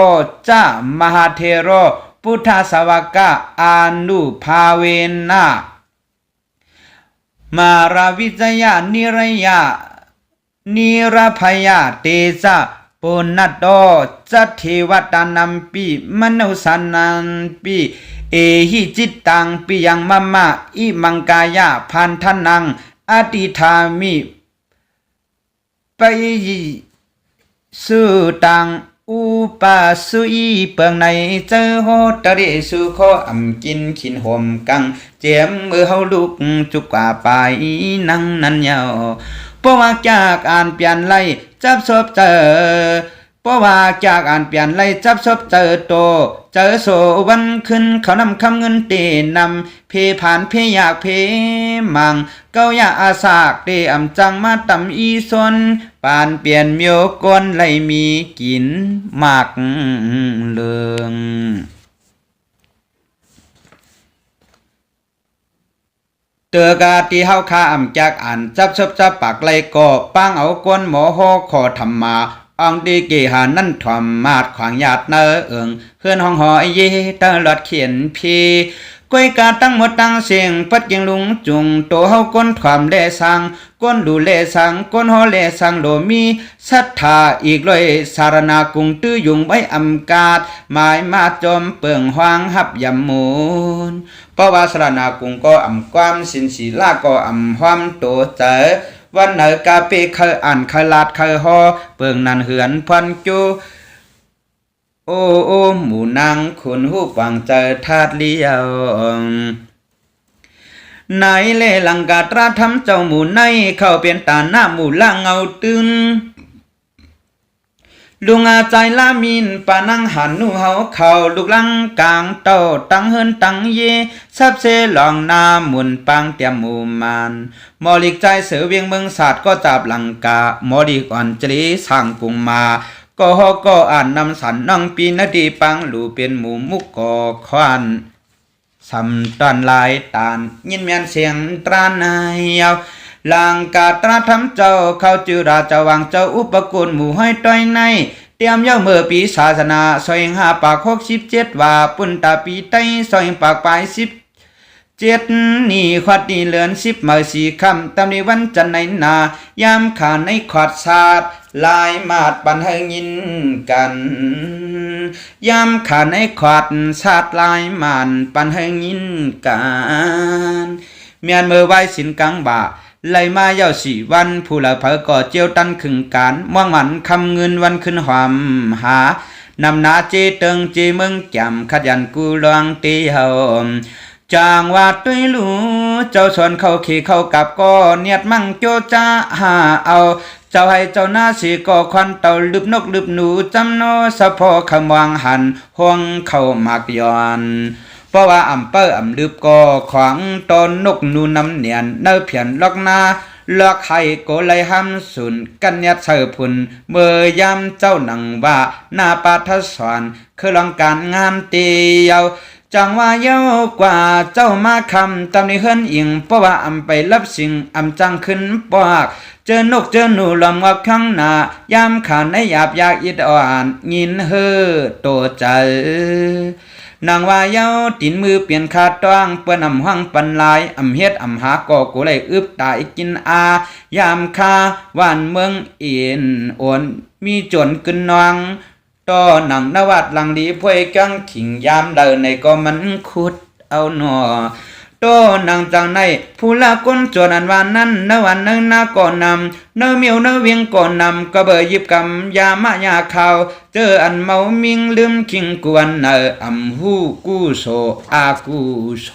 จามหาเทโรพุทธสาวกะอานุภาเวนะมาราวิจยานิรยานิรพยาเตจาปุณโตจัตเทวตานัมปิมโนสันนันปิเอหิจิตตังปิยังมะมะอิมังกายะพันธนังอติธามิปยิสุตังอุปาสุอีเปิงในเจอโหตะเรสุขออำกินขินห่มกังเจียมมือเฮาลุกจุกกว่าไปนั่งนั้นยาวเพราะว่าจากอ่านเปลี่ยนไล่จับศพเจอเพราะว่าจากอ่านเปลี่ยนไล่จับศพเจอโตเจอโสวันขึ้นเขานำคำเงินเตนำเพผ่านเพอยากเพมังเก้าอยาอาสากเตอำจังมาตำอีซนปานเปลี่ยนเมียวก้นไล่มีกินมากเลืองเตือกาที่เฮาคาอำจากอ่านจับศพจับปากไล่ก่อปังเอาก้นหมอฮอขอธรรมาอังดีเกหานั่นถอมมาดขวางญาติเนอเอิงเฮือนห้องหอเยตลอดเขียนพีก้อยกาตั้งหมดตั้งเสียงปัดเกียงลุงจุงโตเฮาก้นถอมแลสังก้นดูแลสังก้นหอแลสังโดมีศรัทธาอีกเลยสารนากุงตื้อยุงไว้อำกาดหมายมาจอมเปิงหวางหับยำมูลเพราะว่าสารนากุงก็อำความสินศีลาก็อำความโตเจอวันไหนกาเปเคยอ่านเคยลาดเคยฮอเปิงนันเหือนพันจูโอ้หมู่นางคุณหูฟังเจอธาตุเลี้ยวไหนเลลังกาตราทำเจ้าหมู่ในเข้าเป็นตาหน้าหมู่ล่างเงาตึงลุงอาใจลามินปานังหันนูเฮาเข้าลูกลังกลางเต้าตั้งเฮินตั้งเยซับเซลองนาหมุนปังเตียมหมู่มานมอลิกใจเสือเวียงเมืองศาสตร์ก็จับลังกามอดีก่อนจรีสร้างกุงมาก็อ่านนำสันน้องปีนาดีปังหลูเป็นหมู่มุกก่อควันสำตอนลายตานยินเมียนเสียงตรานายยาวลังกาตราทำเจ้าเข้าจือราชวังเจ้าอุปกุลหมู่ห้อยต้อยในเตรียมเย้าเมื่อปีศาสนาซอยหาปาก67ว่าปุ่นตาปีไตซอยปากปลาย17นี่ขวัดนี่เลือน10เมื่อ4ค่ำตำในวันจันทร์ในนายามขานในขวัดศาสตร์ลายมาดปันเฮงินกันยามขานในขวัดศาสตร์ลายมานปันเฮงินกันเมียนเมื่อไว้สินกังบ่าไล่มาเย้า4วันผู้ละเผอก่อเจียวตันขึงการม่วงหมันคำเงินวันขึ้นหอมหานำนาเจเติงเจเมืองจำขยันกูลองตีเฮาจางว่าตุ้ยลูเจ้าชวนเข้าขี่เข้ากับก็เนียดมั่งโจจ้าหาเอาเจ้าให้เจ้าหน้าสีก่อควันเต่าลืบนกลืบหนูจำโนสะพอขมวางหันห่วงเข้ามักย้อนเพราะว่าอำเป้ออำลืบก่อขวางตอนนกนูน้ำเนียนเนื้อเพียนลอกนาลอกไข่โกไลห้ำสุนกันยัดเสือพุนเมื่อยามเจ้าหนังว่าหน้าปาทสอนคือลองการงามเตียวจังว่าเย้ากว่าเจ้ามาคำตำนี้เฮิรนอิงเพราะว่าอำไปรับสิ่งอำจังขึ้นปากเจอนกเจอหนูลำงับข้างหน้ายามขานในหยาบยากอิดอ่อนยินเฮอโตใจ นางว่าเย้าตินมือเปลี่ยนขาดต้องเปิ้นอำห้องปันลายอำเฮ็ดอำหาก่อกูเลยอึบตายกินอายามคาว่านเมืองเอียนโอนมีจนกึนนองต่อหนังนวัดหลังดีพวยกังขิงยามเดินในก็มันขุดเอาหนอโตนางจังในผู้ละก้นจวนอันวานนั้นนวันนึงนาก่อนนำเนเมียวเนเวียงก่อนนำก็เบอยิบกำยามายาข่าวเจออันเมามิงลืมคิงกวนอำหูกู้โซอากู้โซ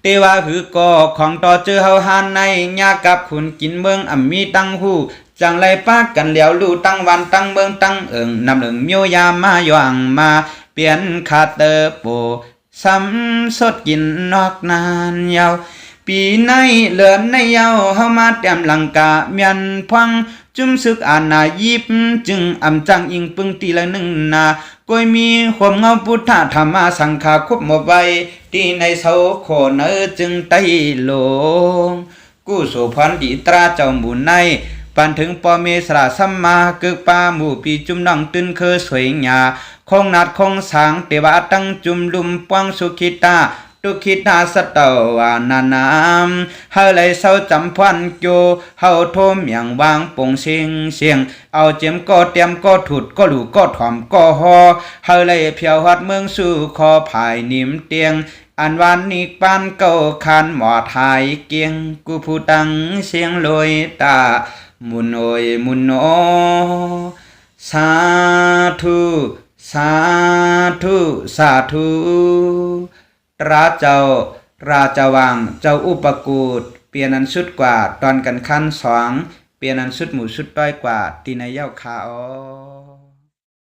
เตว่าหือก่อของต่อเจอเฮาหานในยากับขุนกินเมืองมีตั้งหูจังไรปากกันแล้วลู่ตั้งวันตั้งเมืองตั้งนำเมียวยามาย่างมาเปลี่ยนขาดโปซ้ำสดกินนอกนานยาวปีในเหลือนในเยาวเฮามาแต้มหลังกาเมียนพังจุมซึกอาณายิบจึงอำจังอิงปึงตีละหนึ่งนาก้อยมีความเงาพุทธธรรมสังขาควบหมดไว้ที่ในเสาโคเนอจึงไตลงกู้โสพรดีตราเจ้าหมู่ในปันถึงปอเมสระสัมมาเกิกปาหมู่ปีจุมน้องตื่นเคอสวยงาคงนัดคงสางเตวะตั้งจุมลุมปวงสุขิตาตุคิตาสตวานานามเฮาเลยเศร้าจำพันโยเฮาโทมอย่างวางปงเสียงเสียงเอาเจียมก็เตรียมก็ถุดก็หลูก็ถ่อมก็ฮอเฮาเลยเพียวฮัดเมืองสู่คอภายนิ่มเตียงอันวันนี้ปานเก้าคันหมอทายเกียงกูผู้ตังเสียงลอยตามุนโอยมุนโอสาธุสาธุสาธุราเจ้าวังเจ้าอุปกูฏเปลี่ยนอันสุดกว่าตอนกันขั้นสองเปลี่ยนอันสุดหมู่สุดต้อยกว่าตีในเย้าคาอ